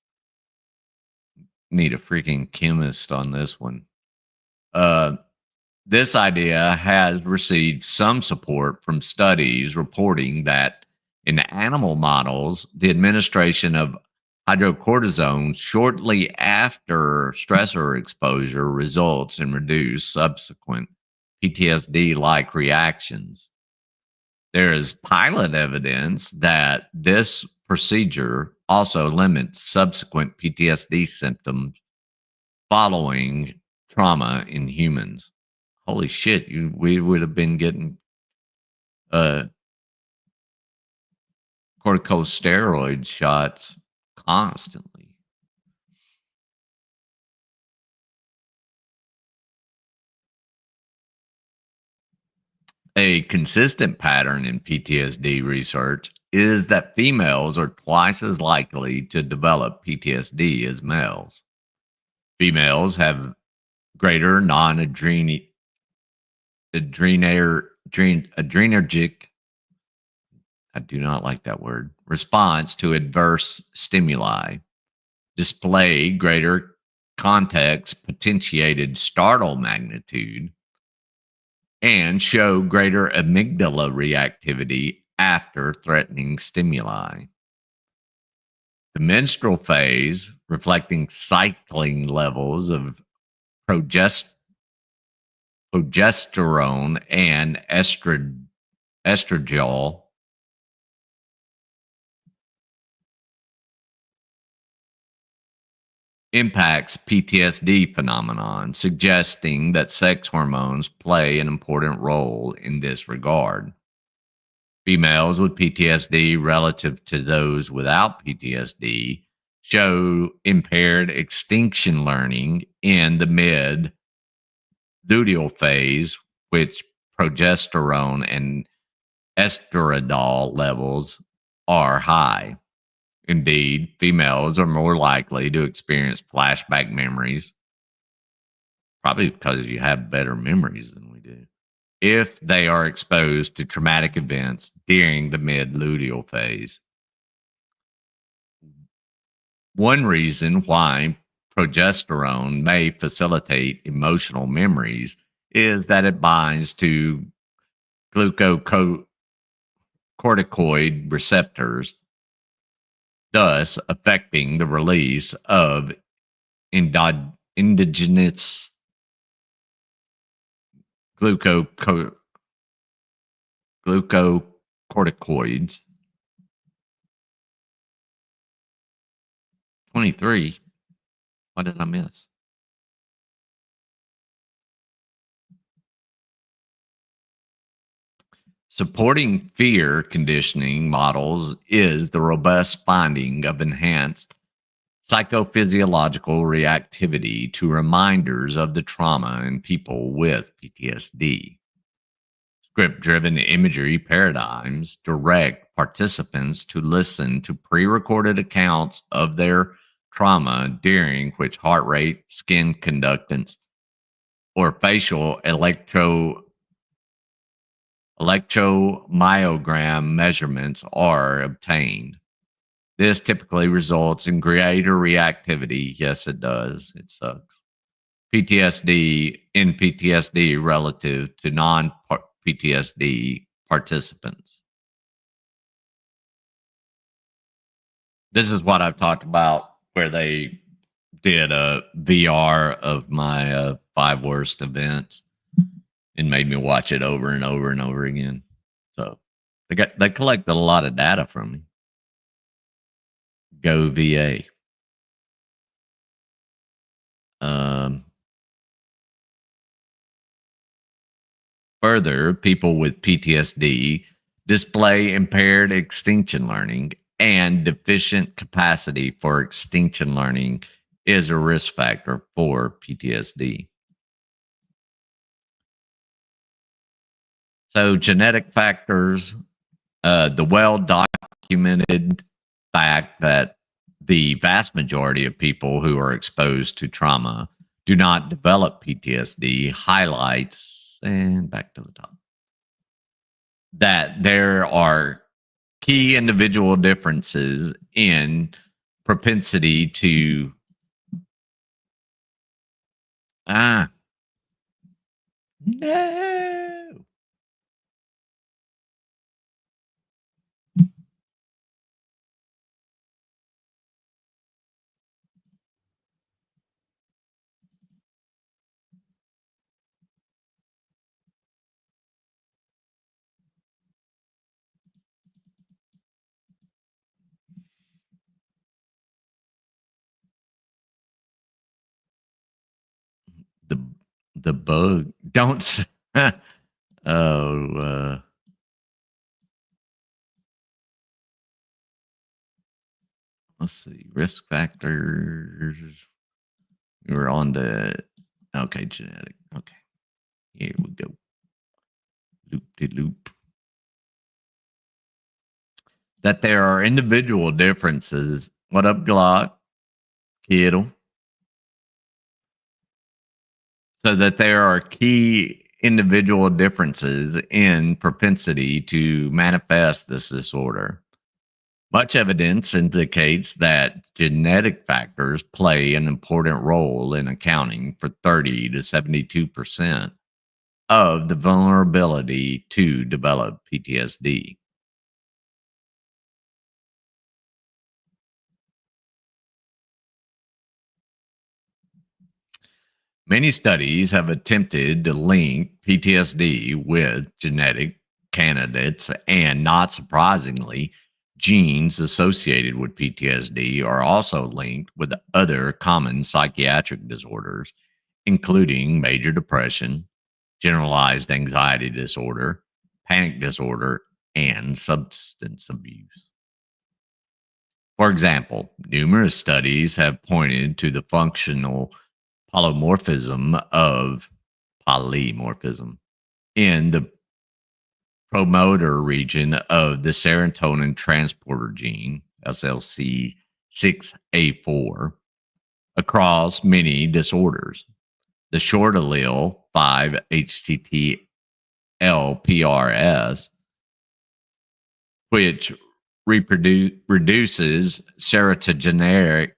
[SPEAKER 1] Need a freaking chemist on this one. Uh, this idea has received some support from studies reporting that in animal models, the administration of hydrocortisone shortly after stressor exposure results in reduced subsequent PTSD like reactions. There is pilot evidence that this procedure also limits subsequent PTSD symptoms following trauma in humans. Holy shit, we would have been getting uh, corticosteroid shots constantly. A consistent pattern in PTSD research is that females are twice as likely to develop PTSD as males. Females have greater adrenergic, I do not like that word, response to adverse stimuli, display greater context potentiated startle magnitude, and show greater amygdala reactivity after threatening stimuli. The menstrual phase, reflecting cycling levels of progest- progesterone and estradiol, impacts PTSD phenomenon, suggesting that sex hormones play an important role in this regard. Females with PTSD relative to those without PTSD show impaired extinction learning in the mid luteal phase, which progesterone and estradiol levels are high. Indeed, females are more likely to experience flashback memories, probably because you have better memories than we do, if they are exposed to traumatic events during the mid luteal phase. One reason why progesterone may facilitate emotional memories is that it binds to glucocorticoid receptors, thus affecting the release of endogenous glucoco- glucocorticoids. 23. What did I miss? Supporting fear conditioning models is the robust finding of enhanced psychophysiological reactivity to reminders of the trauma in people with PTSD. Script driven imagery paradigms direct participants to listen to pre recorded accounts of their trauma, during which heart rate, skin conductance, or facial electromyogram measurements are obtained. This typically results in greater reactivity. Yes, it does. It sucks. PTSD relative to non PTSD participants. This is what I've talked about where they did a VR of my 5 worst events and made me watch it over and over and over again. So they collected a lot of data from me. Go VA. Um, Further, people with PTSD display impaired extinction learning, and deficient capacity for extinction learning is a risk factor for PTSD. So, genetic factors, the well documented fact that the vast majority of people who are exposed to trauma do not develop PTSD highlights, and back to the top, that there are key individual differences in propensity to ah no the the bug don't oh let's see, risk factors. We were on the okay, genetic. Okay, here we go. Loop de loop. That there are individual differences. What up, Glock? Kittle. So that there are key individual differences in propensity to manifest this disorder. Much evidence indicates that genetic factors play an important role in accounting for 30 to 72% of the vulnerability to develop PTSD. Many studies have attempted to link PTSD with genetic candidates, and not surprisingly, genes associated with PTSD are also linked with other common psychiatric disorders, including major depression, generalized anxiety disorder, panic disorder, and substance abuse. For example, numerous studies have pointed to the functional polymorphism of polymorphism in the promoter region of the serotonin transporter gene, SLC6A4, across many disorders. The short allele 5-HTTLPRS, which reduces serotonergic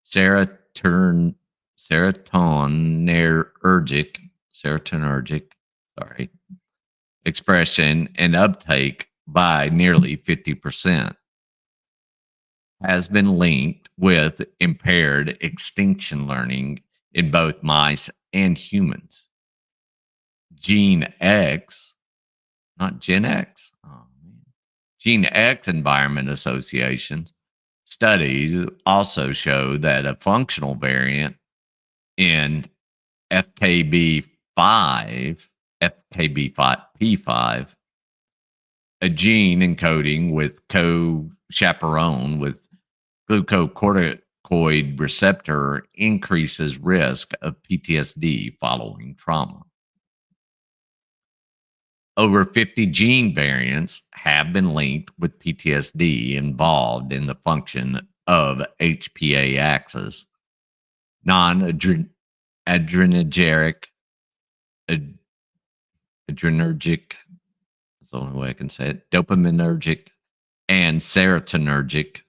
[SPEAKER 1] serotonin, serotonergic, serotonergic, sorry, expression and uptake by nearly 50%, has been linked with impaired extinction learning in both mice and humans. Gene X, not Gen X, oh, man. Gene X environment associations studies also show that a functional variant in FKB5, FKB5, P5, a gene encoding with co-chaperone with glucocorticoid receptor increases risk of PTSD following trauma. Over 50 gene variants have been linked with PTSD involved in the function of HPA axis, non-adrenergic, ad- adrenergic, that's the only way I can say it, dopaminergic, and serotonergic,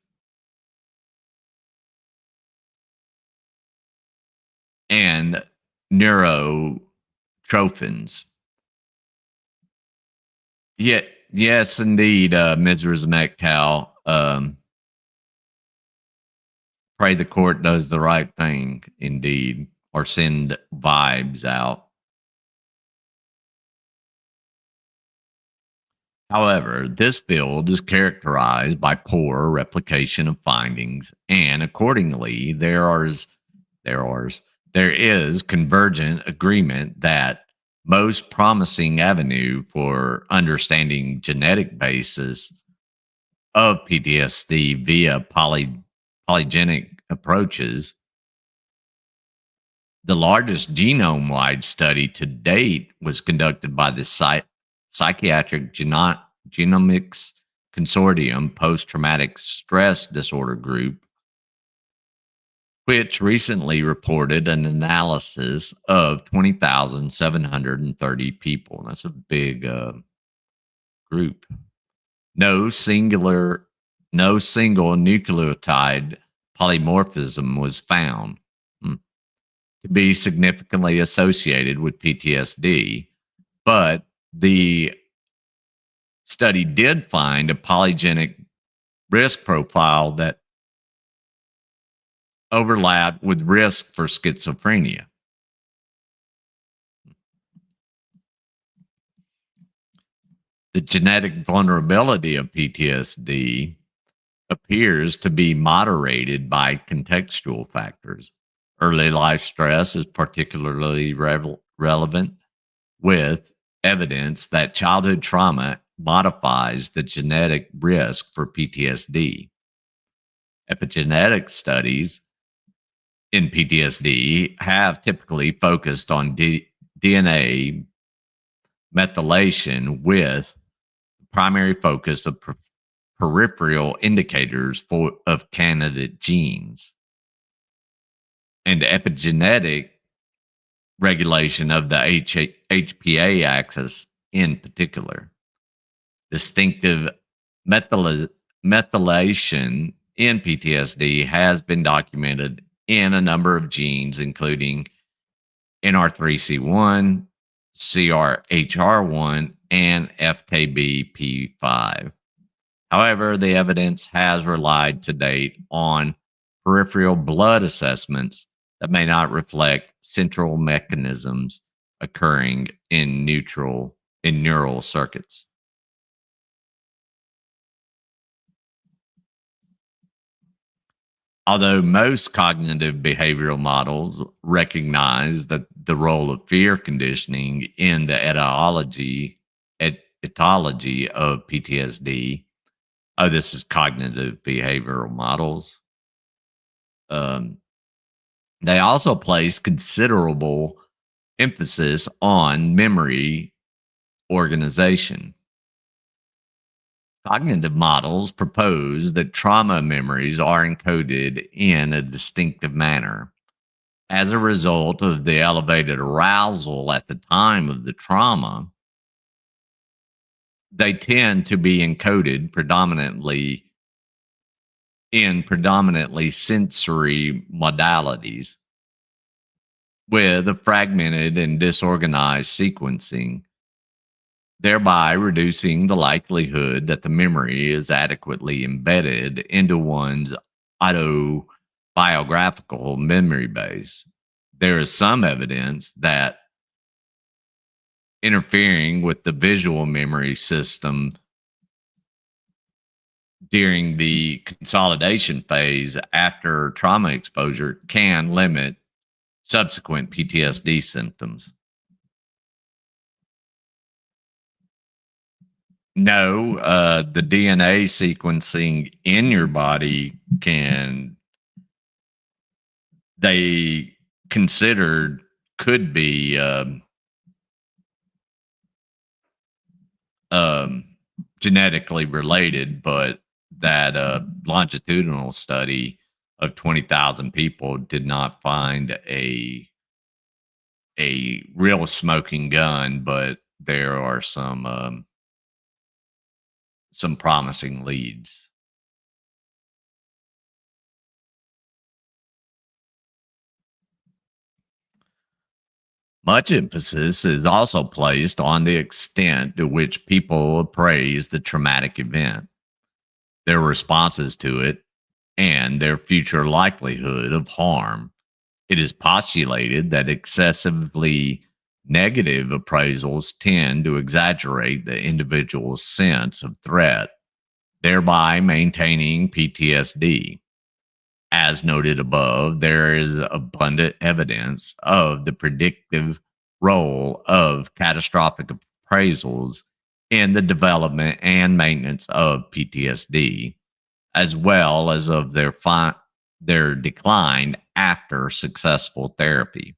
[SPEAKER 1] and neurotrophins. Yeah, yes, indeed, Mrs. Metcalf. Pray the court does the right thing, indeed, or send vibes out. However, this field is characterized by poor replication of findings, and accordingly, there are there is convergent agreement that most promising avenue for understanding genetic basis of PTSD via polygenic approaches. The largest genome wide study to date was conducted by the Psychiatric Genomics Consortium Post Traumatic Stress Disorder Group, which recently reported an analysis of 20,730 people. That's a big group. No singular, no single nucleotide polymorphism was found to be significantly associated with PTSD, but the study did find a polygenic risk profile that overlapped with risk for schizophrenia. The genetic vulnerability of PTSD appears to be moderated by contextual factors. Early life stress is particularly relevant, with evidence that childhood trauma modifies the genetic risk for PTSD. Epigenetic studies in PTSD have typically focused on DNA methylation with primary focus of peripheral indicators of candidate genes and epigenetic regulation of the HPA axis in particular. Distinctive methylation in PTSD has been documented in a number of genes, including NR3C1, CRHR1, and FKBP5. However, the evidence has relied to date on peripheral blood assessments that may not reflect central mechanisms occurring in neural circuits. Although most cognitive behavioral models recognize that the role of fear conditioning in the etiology of PTSD, oh, this is cognitive behavioral models. Um, they also place considerable emphasis on memory organization. Cognitive models propose that trauma memories are encoded in a distinctive manner. As a result of the elevated arousal at the time of the trauma, they tend to be encoded predominantly in predominantly sensory modalities with a fragmented and disorganized sequencing, thereby reducing the likelihood that the memory is adequately embedded into one's autobiographical memory base. There is some evidence that interfering with the visual memory system during the consolidation phase after trauma exposure can limit subsequent PTSD symptoms. No, the DNA sequencing in your body they considered could be um, genetically related, but that longitudinal study of 20,000 people did not find a real smoking gun, but there are some promising leads. Much emphasis is also placed on the extent to which people appraise the traumatic event, their responses to it, and their future likelihood of harm. It is postulated that excessively negative appraisals tend to exaggerate the individual's sense of threat, thereby maintaining PTSD. As noted above, there is abundant evidence of the predictive role of catastrophic appraisals in the development and maintenance of PTSD, as well as of their decline after successful therapy.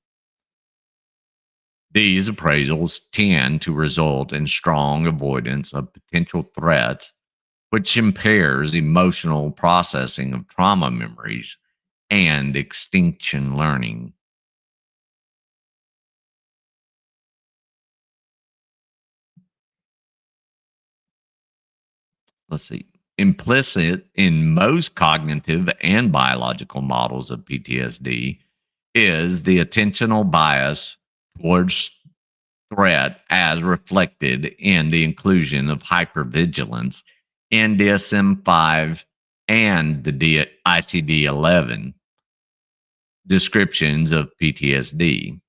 [SPEAKER 1] These appraisals tend to result in strong avoidance of potential threats, which impairs emotional processing of trauma memories and extinction learning. Let's see. Implicit in most cognitive and biological models of PTSD is the attentional bias towards threat as reflected in the inclusion of hypervigilance in DSM-5 and the ICD-11 descriptions of PTSD.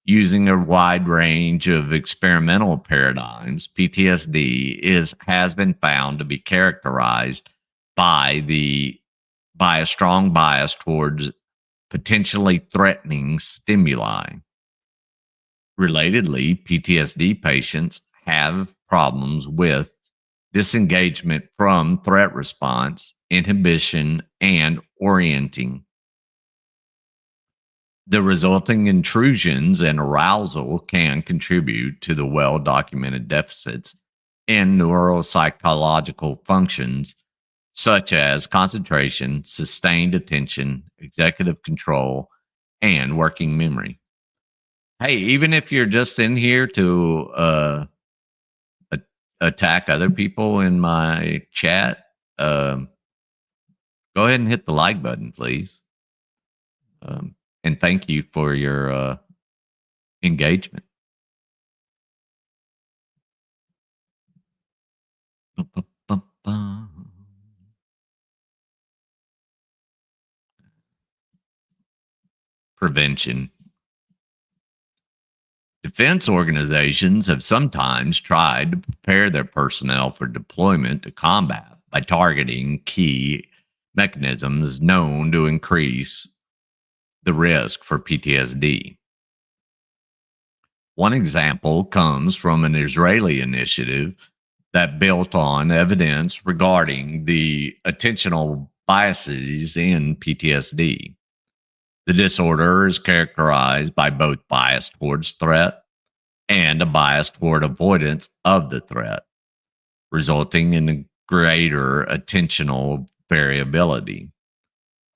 [SPEAKER 1] Using a wide range of experimental paradigms, has been found to be characterized by a strong bias towards potentially threatening stimuli. Relatedly, PTSD patients have problems with disengagement from threat response, inhibition, and orienting. The resulting intrusions and arousal can contribute to the well documented deficits in neuropsychological functions such as concentration, sustained attention, executive control, and working memory. Hey, even if you're just in here to a- attack other people in my chat, go ahead and hit the like button, please. And thank you for your engagement. Prevention. Defense organizations have sometimes tried to prepare their personnel for deployment to combat by targeting key mechanisms known to increase the risk for PTSD. One example comes from an Israeli initiative that built on evidence regarding the attentional biases in PTSD. The disorder is characterized by both bias towards threat and a bias toward avoidance of the threat, resulting in a greater attentional variability.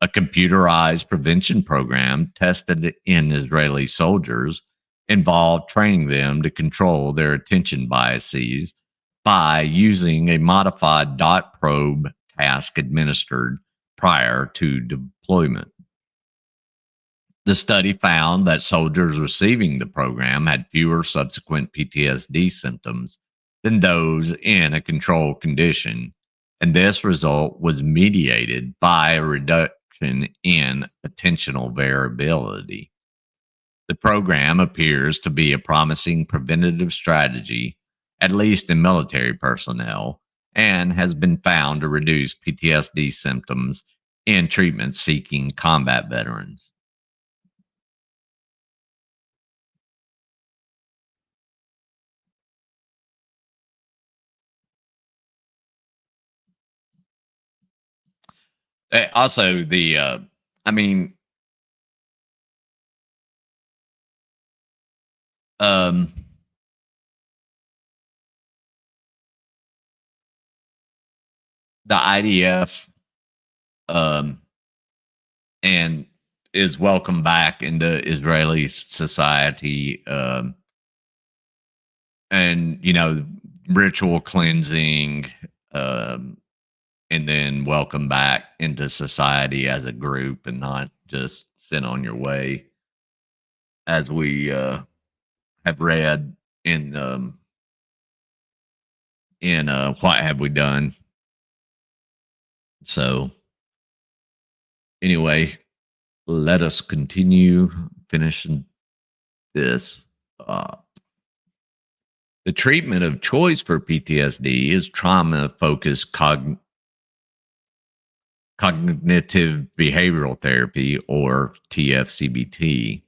[SPEAKER 1] A computerized prevention program tested in Israeli soldiers involved training them to control their attention biases by using a modified dot probe task administered prior to deployment. The study found that soldiers receiving the program had fewer subsequent PTSD symptoms than those in a controlled condition, and this result was mediated by a reduction in attentional variability. The program appears to be a promising preventative strategy, at least in military personnel, and has been found to reduce PTSD symptoms in treatment seeking combat veterans. Also, I mean, um, the IDF um, and is welcome back into Israeli society, and ritual cleansing, um, and then welcome back into society as a group, and not just sit on your way, as we have read in What Have We Done. So anyway, let us continue finishing this. Uh, the treatment of choice for PTSD is trauma focused cognitive behavioral therapy, or TFCBT,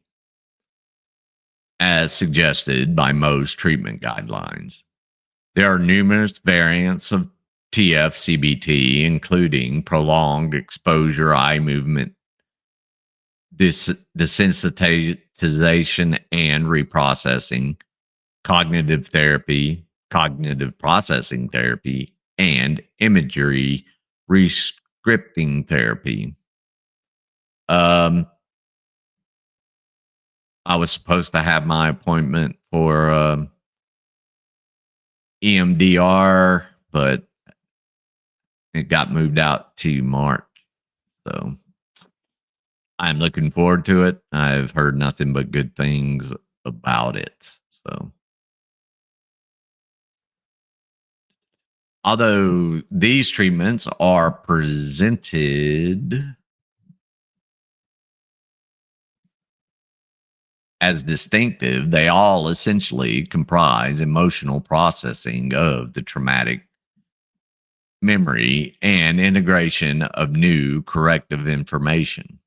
[SPEAKER 1] as suggested by most treatment guidelines. There are numerous variants of TFCBT, including prolonged exposure, eye movement desensitization and reprocessing, cognitive processing therapy, and imagery rescripting therapy. I was supposed to have my appointment for EMDR, but it got moved out to March. So I'm looking forward to it. I've heard nothing but good things about it. So, although these treatments are presented as distinctive, they all essentially comprise emotional processing of the traumatic memory and integration of new corrective information.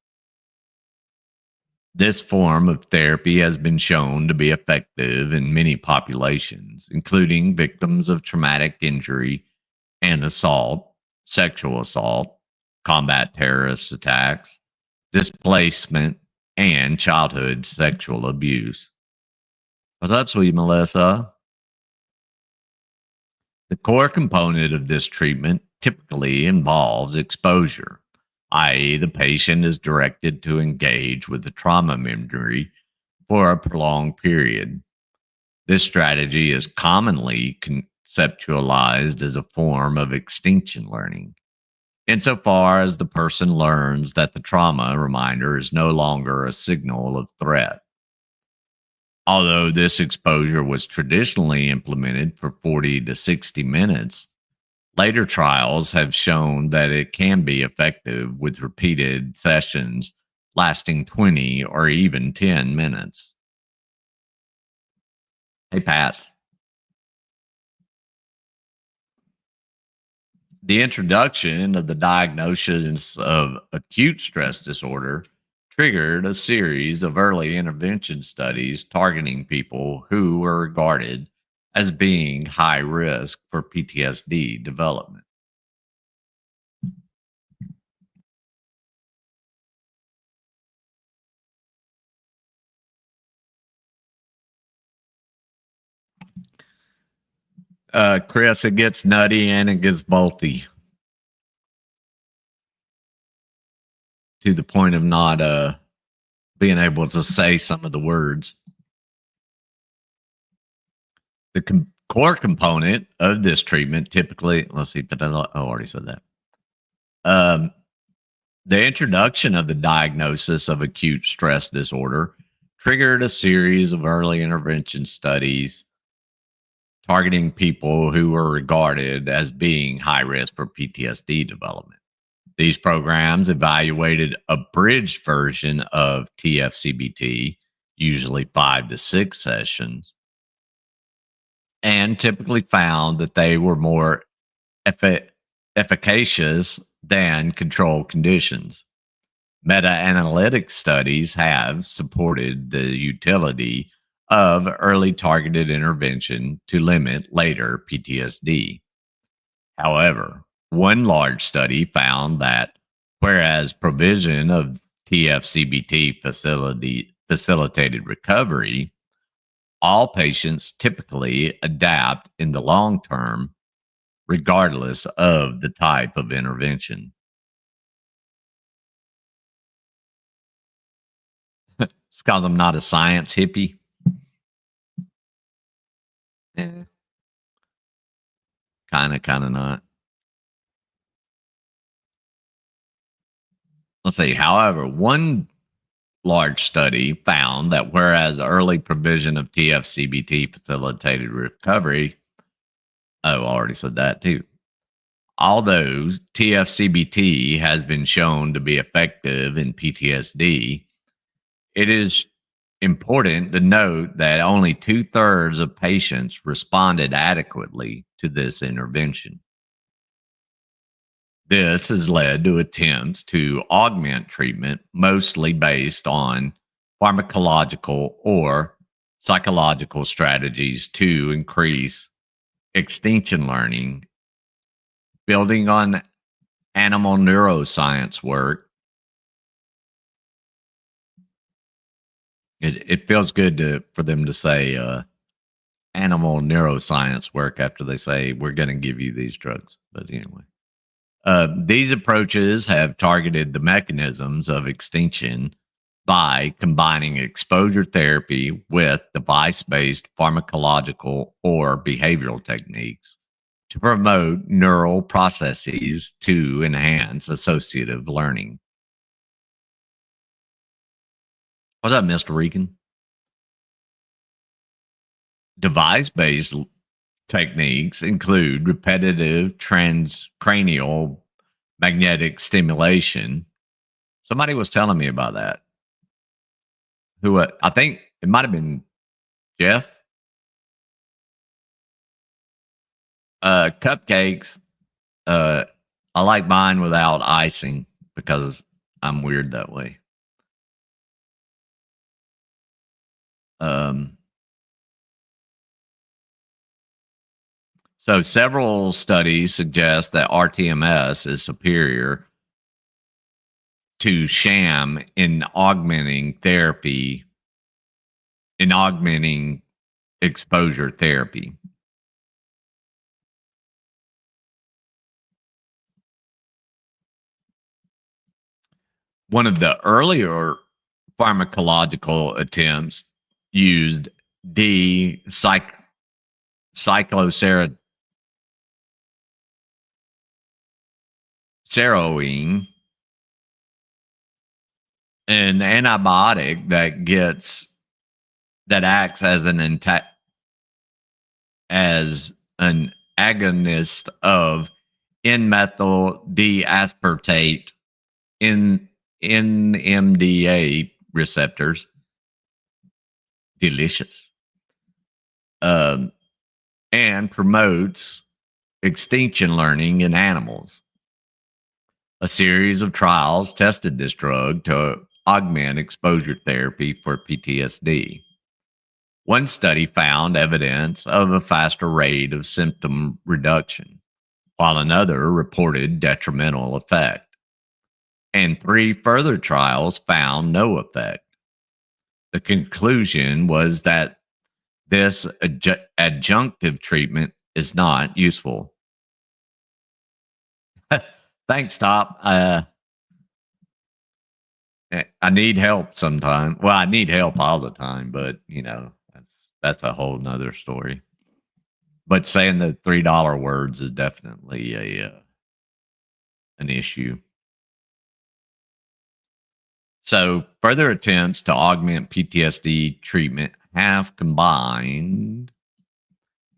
[SPEAKER 1] This form of therapy has been shown to be effective in many populations, including victims of traumatic injury and assault, sexual assault, combat terrorist attacks, displacement, and childhood sexual abuse. What's up, sweet Melissa? The core component of this treatment typically involves exposure, i.e., the patient is directed to engage with the trauma memory for a prolonged period. This strategy is commonly conceptualized as a form of extinction learning, insofar as the person learns that the trauma reminder is no longer a signal of threat. Although this exposure was traditionally implemented for 40 to 60 minutes, later trials have shown that it can be effective with repeated sessions lasting 20 or even 10 minutes. Hey, Pat. The introduction of the diagnosis of acute stress disorder triggered a series of early intervention studies targeting people who were regarded as being high risk for PTSD development. Chris, it gets nutty and it gets bolty to the point of not being able to say some of the words. The core component of this treatment typically, let's see, but I already said that. The introduction of the diagnosis of acute stress disorder triggered a series of early intervention studies targeting people who were regarded as being high risk for PTSD development. These programs evaluated a bridged version of TFCBT, usually 5 to 6 sessions, and typically found that they were more effi- efficacious than control conditions. Meta analytic studies have supported the utility of early targeted intervention to limit later PTSD. However, one large study found that whereas provision of TFCBT facilitated recovery, all patients typically adapt in the long term, regardless of the type of intervention. It's because I'm not a science hippie. Yeah. Kind of not. Let's see. However, one large study found that whereas early provision of TFCBT facilitated recovery, oh, I already said that too. Although TFCBT has been shown to be effective in PTSD, it is important to note that only 2/3 of patients responded adequately to this intervention. This has led to attempts to augment treatment, mostly based on pharmacological or psychological strategies to increase extinction learning, building on animal neuroscience work. It feels good for them to say animal neuroscience work after they say we're going to give you these drugs. But anyway, these approaches have targeted the mechanisms of extinction by combining exposure therapy with device based pharmacological or behavioral techniques to promote neural processes to enhance associative learning. What's up, Mr. Regan? Device based techniques include repetitive transcranial magnetic stimulation. Somebody was telling me about that. Who I think it might have been Jeff. Cupcakes. Uh, I like mine without icing because I'm weird that way. Um, so several studies suggest that RTMS is superior to sham in augmenting exposure therapy. One of the earlier pharmacological attempts used D cycloserine, an antibiotic that acts as as an agonist of N-methyl D-aspartate in NMDA receptors. Delicious. Um, and promotes extinction learning in animals. A series of trials tested this drug to augment exposure therapy for PTSD. One study found evidence of a faster rate of symptom reduction, while another reported detrimental effect. And 3 further trials found no effect. The conclusion was that this adjunctive treatment is not useful. Thanks, Top. I need help sometime. Well, I need help all the time, but that's a whole nother story. But saying the $3 words is definitely an issue. So, further attempts to augment PTSD treatment have combined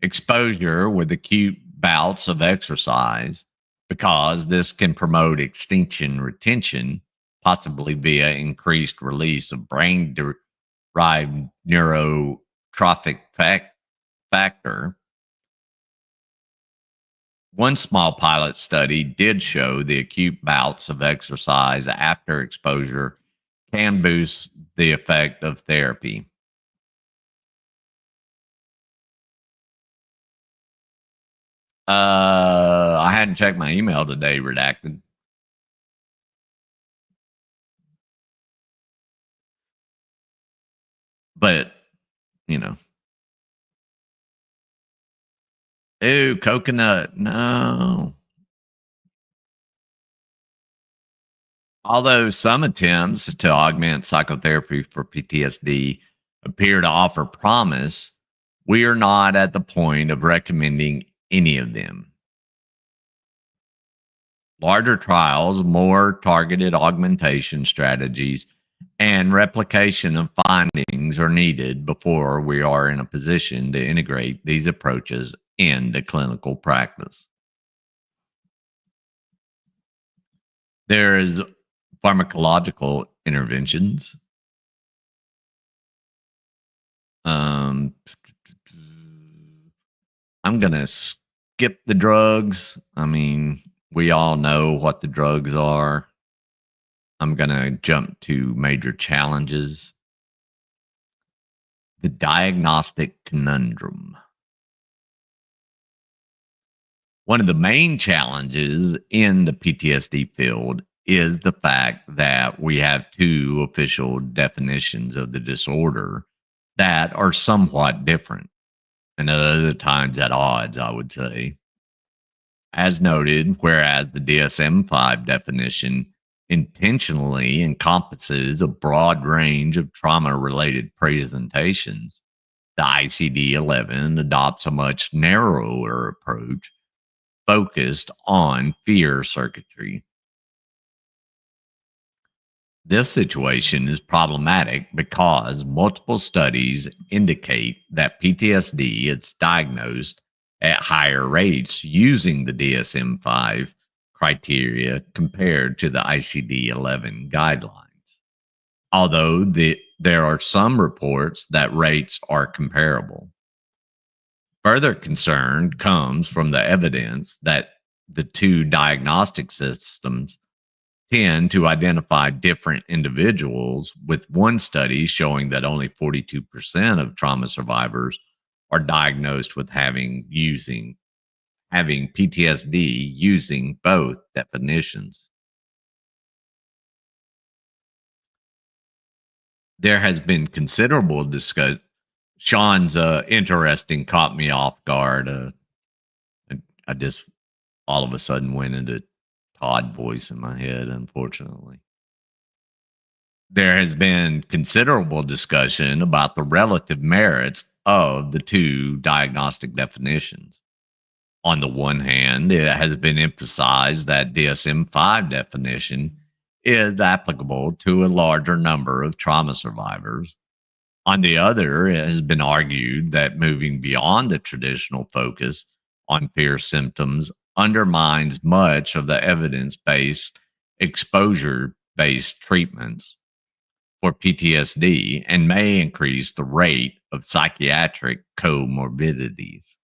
[SPEAKER 1] exposure with acute bouts of exercise because this can promote extinction retention, possibly via increased release of brain derived neurotrophic factor. One small pilot study did show the acute bouts of exercise after exposure can boost the effect of therapy. I hadn't checked my email today, redacted. But, you know, ew, coconut. No. Although some attempts to augment psychotherapy for PTSD appear to offer promise, we are not at the point of recommending any of them. Larger trials, more targeted augmentation strategies, and replication of findings are needed before we are in a position to integrate these approaches into clinical practice. There is pharmacological interventions. Um, I'm going to skip the drugs. I mean, we all know what the drugs are. I'm going to jump to major challenges. The diagnostic conundrum. One of the main challenges in the PTSD field is the fact that we have two official definitions of the disorder that are somewhat different and at other times at odds, I would say. As noted, whereas the DSM 5 definition intentionally encompasses a broad range of trauma related presentations, the ICD 11 adopts a much narrower approach focused on fear circuitry. This situation is problematic because multiple studies indicate that PTSD is diagnosed at higher rates using the DSM 5 criteria compared to the ICD 11 guidelines. Although there are some reports that rates are comparable. Further concern comes from the evidence that the two diagnostic systems tend to identify different individuals, with one study showing that only 42% of trauma survivors are diagnosed with having PTSD using both definitions. There has been considerable discussion. Sean's interesting caught me off guard. I just all of a sudden went into Todd voice in my head, unfortunately. There has been considerable discussion about the relative merits of the two diagnostic definitions. On the one hand, it has been emphasized that DSM 5 definition is applicable to a larger number of trauma survivors. On the other, it has been argued that moving beyond the traditional focus on fear symptoms undermines much of the evidence based, exposure based treatments for PTSD and may increase the rate of psychiatric comorbidities.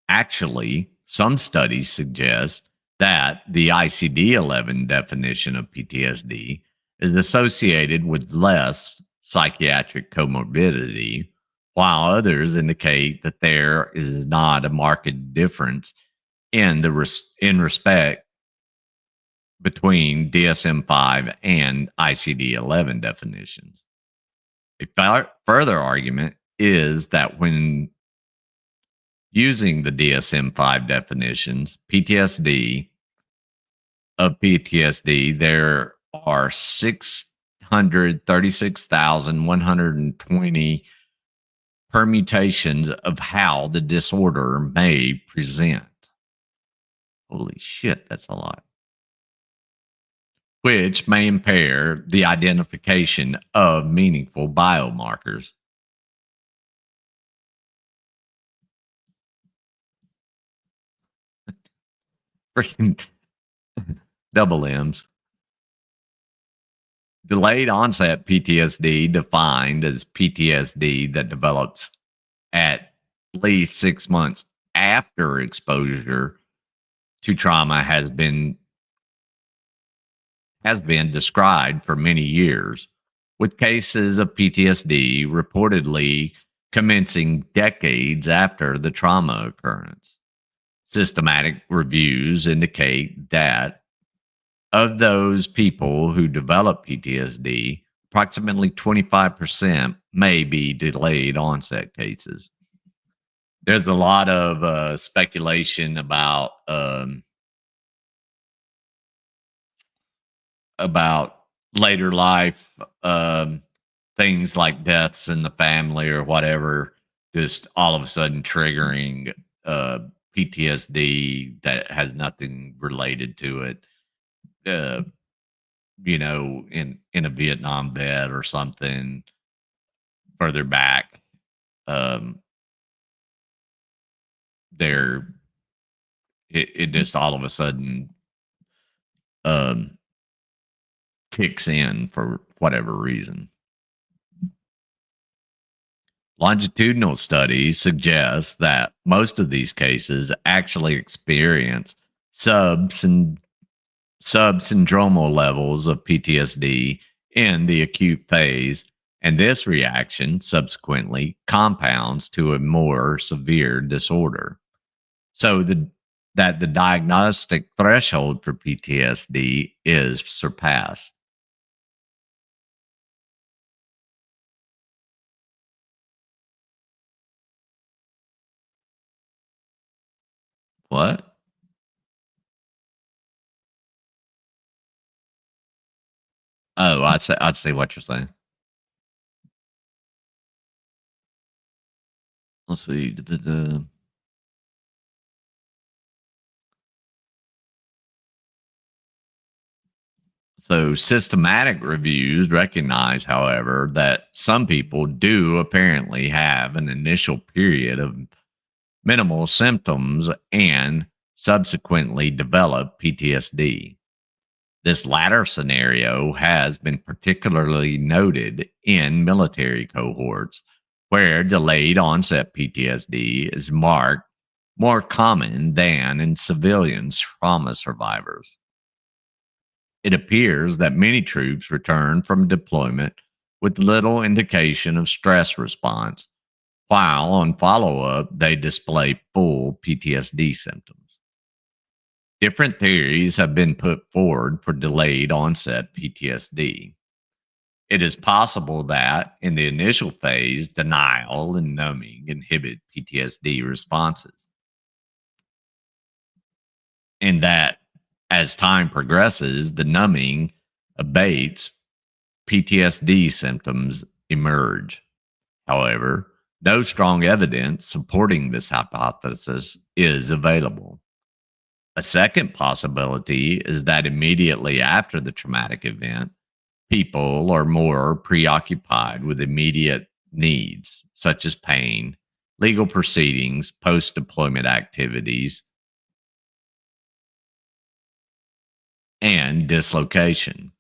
[SPEAKER 1] Actually, some studies suggest that the ICD 11 definition of PTSD is associated with less psychiatric comorbidity, while others indicate that there is not a marked difference in respect between DSM 5 and ICD 11 definitions. A further argument is that when using the DSM 5 definitions, PTSD, there are 636,120 permutations of how the disorder may present. Holy shit, that's a lot. Which may impair the identification of meaningful biomarkers. Freaking double M's. Delayed onset PTSD, defined as PTSD that develops at least 6 months after exposure to trauma has been described for many years, with cases of PTSD reportedly commencing decades after the trauma occurrence. Systematic reviews indicate that of those people who develop PTSD, approximately 25% may be delayed onset cases. There's a lot of speculation about later life, things like deaths in the family or whatever, just all of a sudden triggering uh, PTSD that has nothing related to it. Uh, in a Vietnam vet or something further back, um, there it just all of a sudden um, kicks in for whatever reason. Longitudinal studies suggest that most of these cases actually experience subsyn- subsyndromal levels of PTSD in the acute phase, and this reaction subsequently compounds to a more severe disorder. So that the diagnostic threshold for PTSD is surpassed. What? Oh, I'd say what you're saying. Let's see. So, systematic reviews recognize, however, that some people do apparently have an initial period of minimal symptoms and subsequently develop PTSD. This latter scenario has been particularly noted in military cohorts, where delayed onset PTSD is marked more common than in civilians trauma survivors. It appears that many troops return from deployment with little indication of stress response, while on follow up, they display full PTSD symptoms. Different theories have been put forward for delayed onset PTSD. It is possible that in the initial phase, denial and numbing inhibit PTSD responses, and that as time progresses, the numbing abates, PTSD symptoms emerge. However, no strong evidence supporting this hypothesis is available. A second possibility is that immediately after the traumatic event, people are more preoccupied with immediate needs, such as pain, legal proceedings, post deployment activities, and dislocation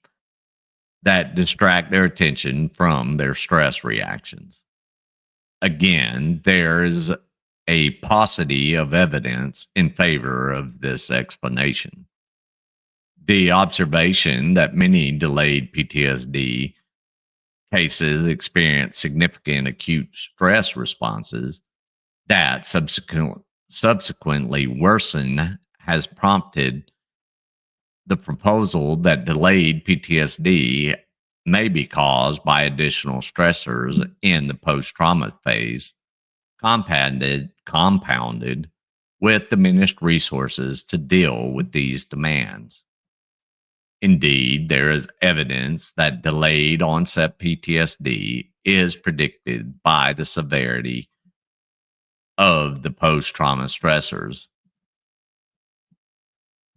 [SPEAKER 1] that distract their attention from their stress reactions. Again, there is a paucity of evidence in favor of this explanation. The observation that many delayed PTSD cases experience significant acute stress responses that subsequently worsen has prompted the proposal that delayed PTSD may be caused by additional stressors in the post trauma phase, compounded with diminished resources to deal with these demands. Indeed, there is evidence that delayed onset PTSD is predicted by the severity of the post trauma stressors.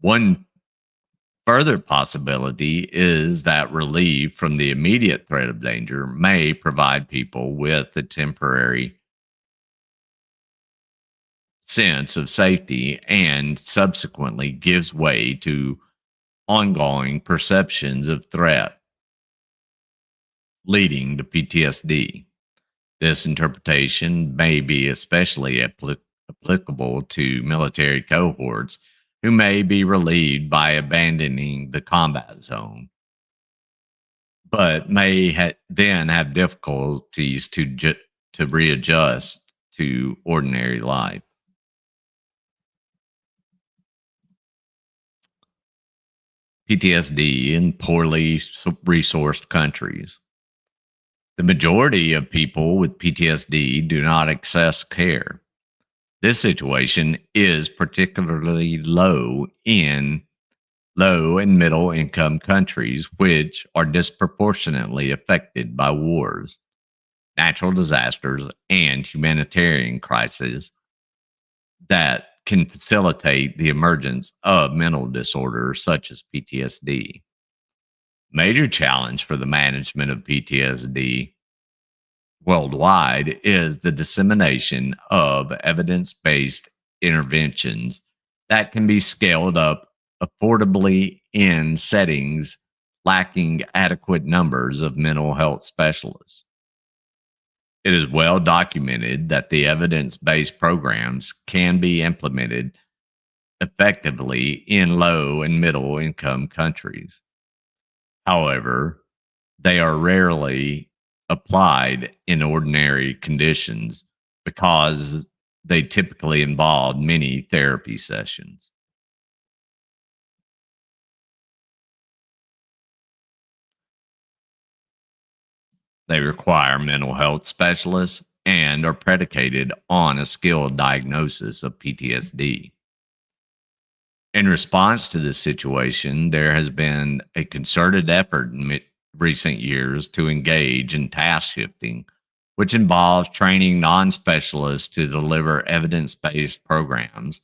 [SPEAKER 1] One further possibility is that relief from the immediate threat of danger may provide people with a temporary sense of safety and subsequently gives way to ongoing perceptions of threat, leading to PTSD. This interpretation may be especially applicable to military cohorts who may be relieved by abandoning the combat zone, but may then have difficulties to readjust to ordinary life. PTSD in poorly resourced countries. The majority of people with PTSD do not access care. This situation is particularly low and middle income countries, which are disproportionately affected by wars, natural disasters, and humanitarian crises that can facilitate the emergence of mental disorders such as PTSD. Major challenge for the management of PTSD worldwide is the dissemination of evidence based interventions that can be scaled up affordably in settings lacking adequate numbers of mental health specialists. It is well documented that the evidence based programs can be implemented effectively in low and middle income countries. However, they are rarely applied in ordinary conditions because they typically involve many therapy sessions. They require mental health specialists and are predicated on a skilled diagnosis of PTSD. In response to this situation, there has been a concerted effort in recent years to engage in task shifting, which involves training non specialists to deliver evidence based programs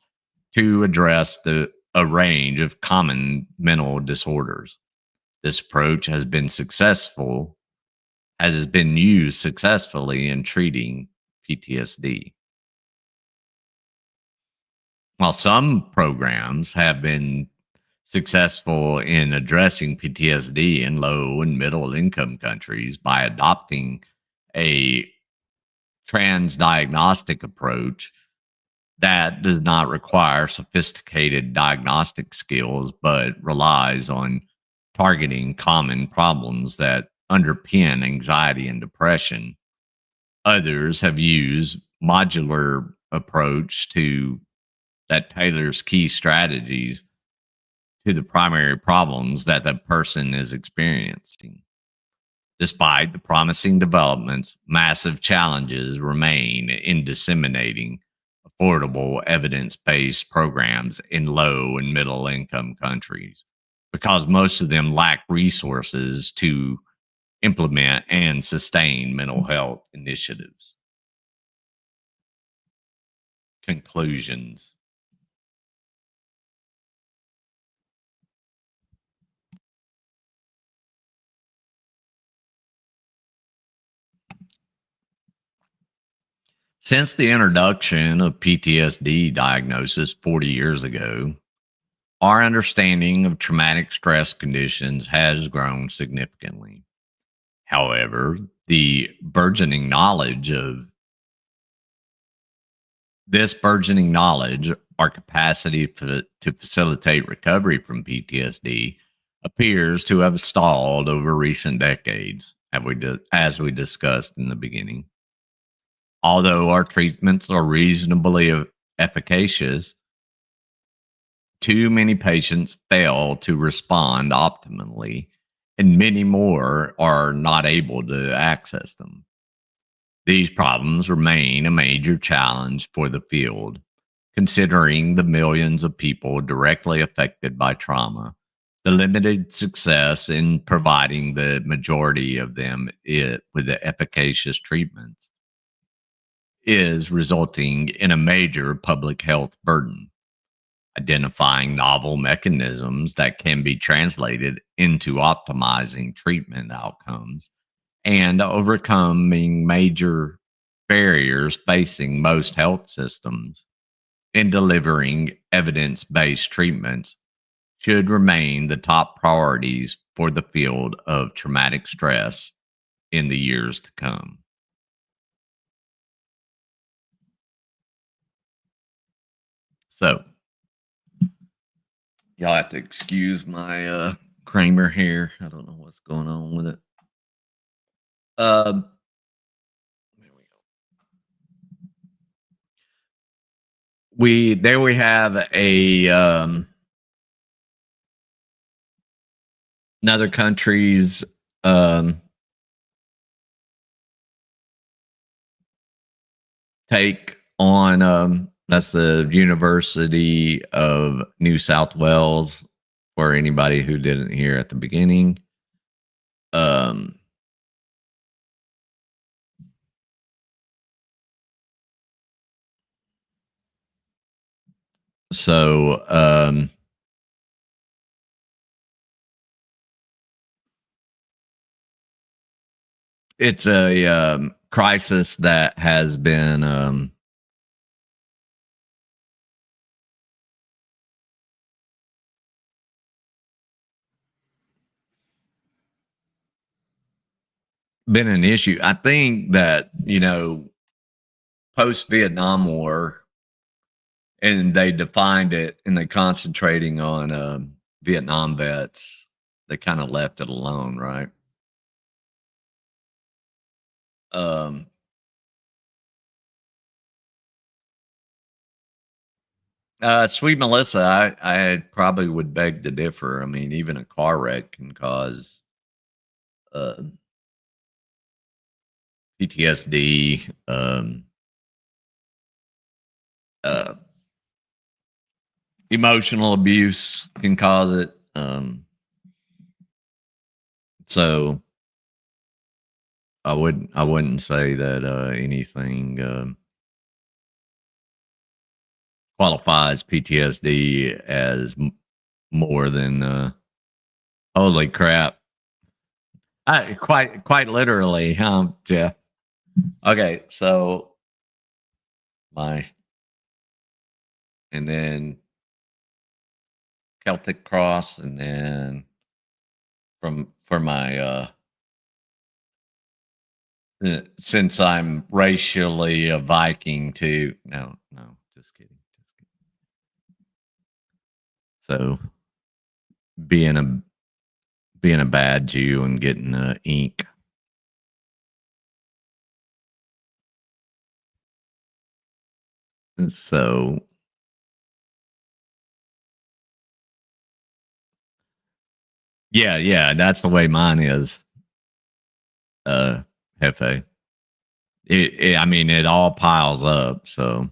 [SPEAKER 1] to address a range of common mental disorders. This approach has been used successfully in treating PTSD. While some programs have been successful in addressing PTSD in low and middle income countries by adopting a transdiagnostic approach that does not require sophisticated diagnostic skills but relies on targeting common problems that underpin anxiety and depression. Others have used modular approach to that tailors key strategies to the primary problems that the person is experiencing. Despite the promising developments, massive challenges remain in disseminating affordable evidence based programs in low and middle income countries because most of them lack resources to implement and sustain mental health initiatives. Conclusions. Since the introduction of PTSD diagnosis 40 years ago, our understanding of traumatic stress conditions has grown significantly. However, the burgeoning knowledge of burgeoning knowledge, our capacity to facilitate recovery from PTSD, appears to have stalled over recent decades, as we discussed in the beginning. Although our treatments are reasonably efficacious, too many patients fail to respond optimally, and many more are not able to access them. These problems remain a major challenge for the field, considering the millions of people directly affected by trauma. The limited success in providing the majority of them with the efficacious treatments is resulting in a major public health burden. identifying novel mechanisms that can be translated into optimizing treatment outcomes, and overcoming major barriers facing most health systems in delivering evidence based treatments should remain the top priorities for the field of traumatic stress in the years to come. So, y'all have to excuse my Kramer here. I don't know what's going on with it. Um, there we go. We have a another country's um, take on that's the University of New South Wales. For anybody who didn't hear at the beginning, um, so it's a crisis that has been an issue. I think that post Vietnam War, and they defined it, and they concentrating on Vietnam vets. They kind of left it alone, right? Um, Sweet Melissa, I probably would beg to differ. I mean, even a car wreck can cause uh, PTSD, uh, emotional abuse can cause it. So I wouldn't say that anything qualifies PTSD as more than holy crap. Quite literally, huh, Jeff? Okay, so my and then Celtic cross, and then from for my since I'm racially a Viking too. No, no, just kidding. Just kidding. So being a being a bad Jew and getting ink. So yeah, yeah, that's the way mine is. Hefe. I mean, it all piles up. So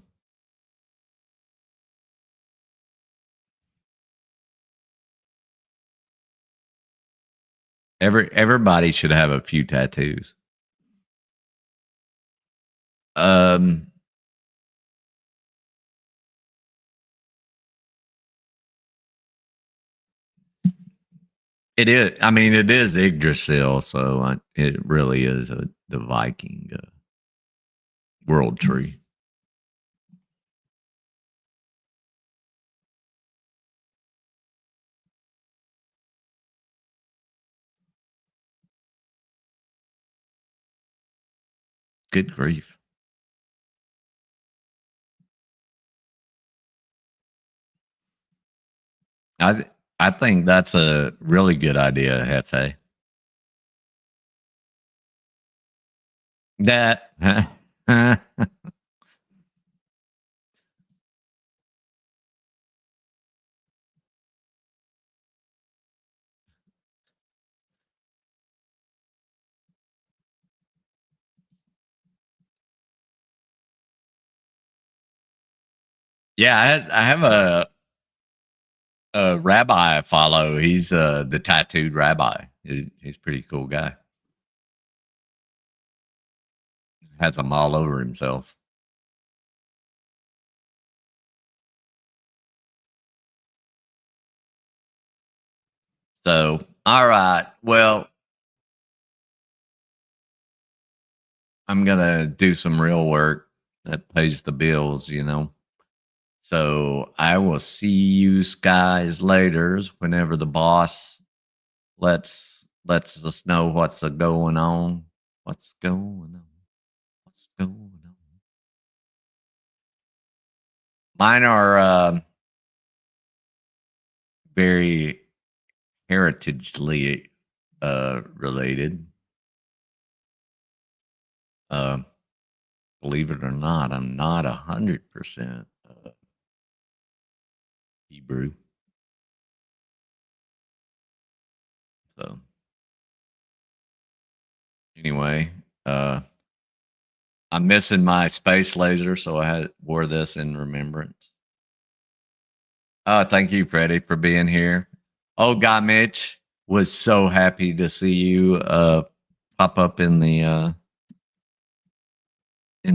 [SPEAKER 1] everybody should have a few tattoos. Um, it is. I mean, it is Yggdrasil, so it really is the Viking world tree. Good grief! I think that's a really good idea, Hefe. That yeah, I have a rabbi I follow. He's the tattooed rabbi. He's a pretty cool guy. Has them all over himself. So, all right. Well, I'm gonna do some real work that pays the bills. So I will see you guys later whenever the boss lets us know what's a going on. What's going on? What's going on? Mine are very heritagely related. Uh, Believe it or not, I'm not 100% Hebrew. So anyway, uh, I'm missing my space laser, so I wore this in remembrance. Thank you, Freddie, for being here. Old guy Mitch was so happy to see you pop up in the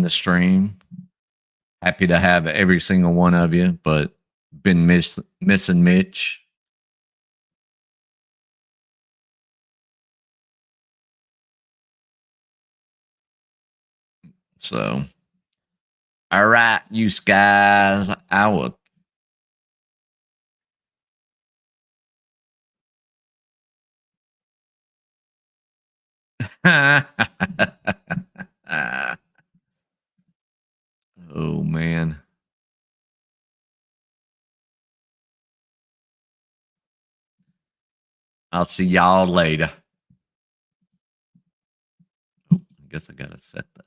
[SPEAKER 1] stream. Happy to have every single one of you, but been missing Mitch. So, all right, you guys, I will. Oh man, I'll see y'all later. Oh, I guess I gotta set that.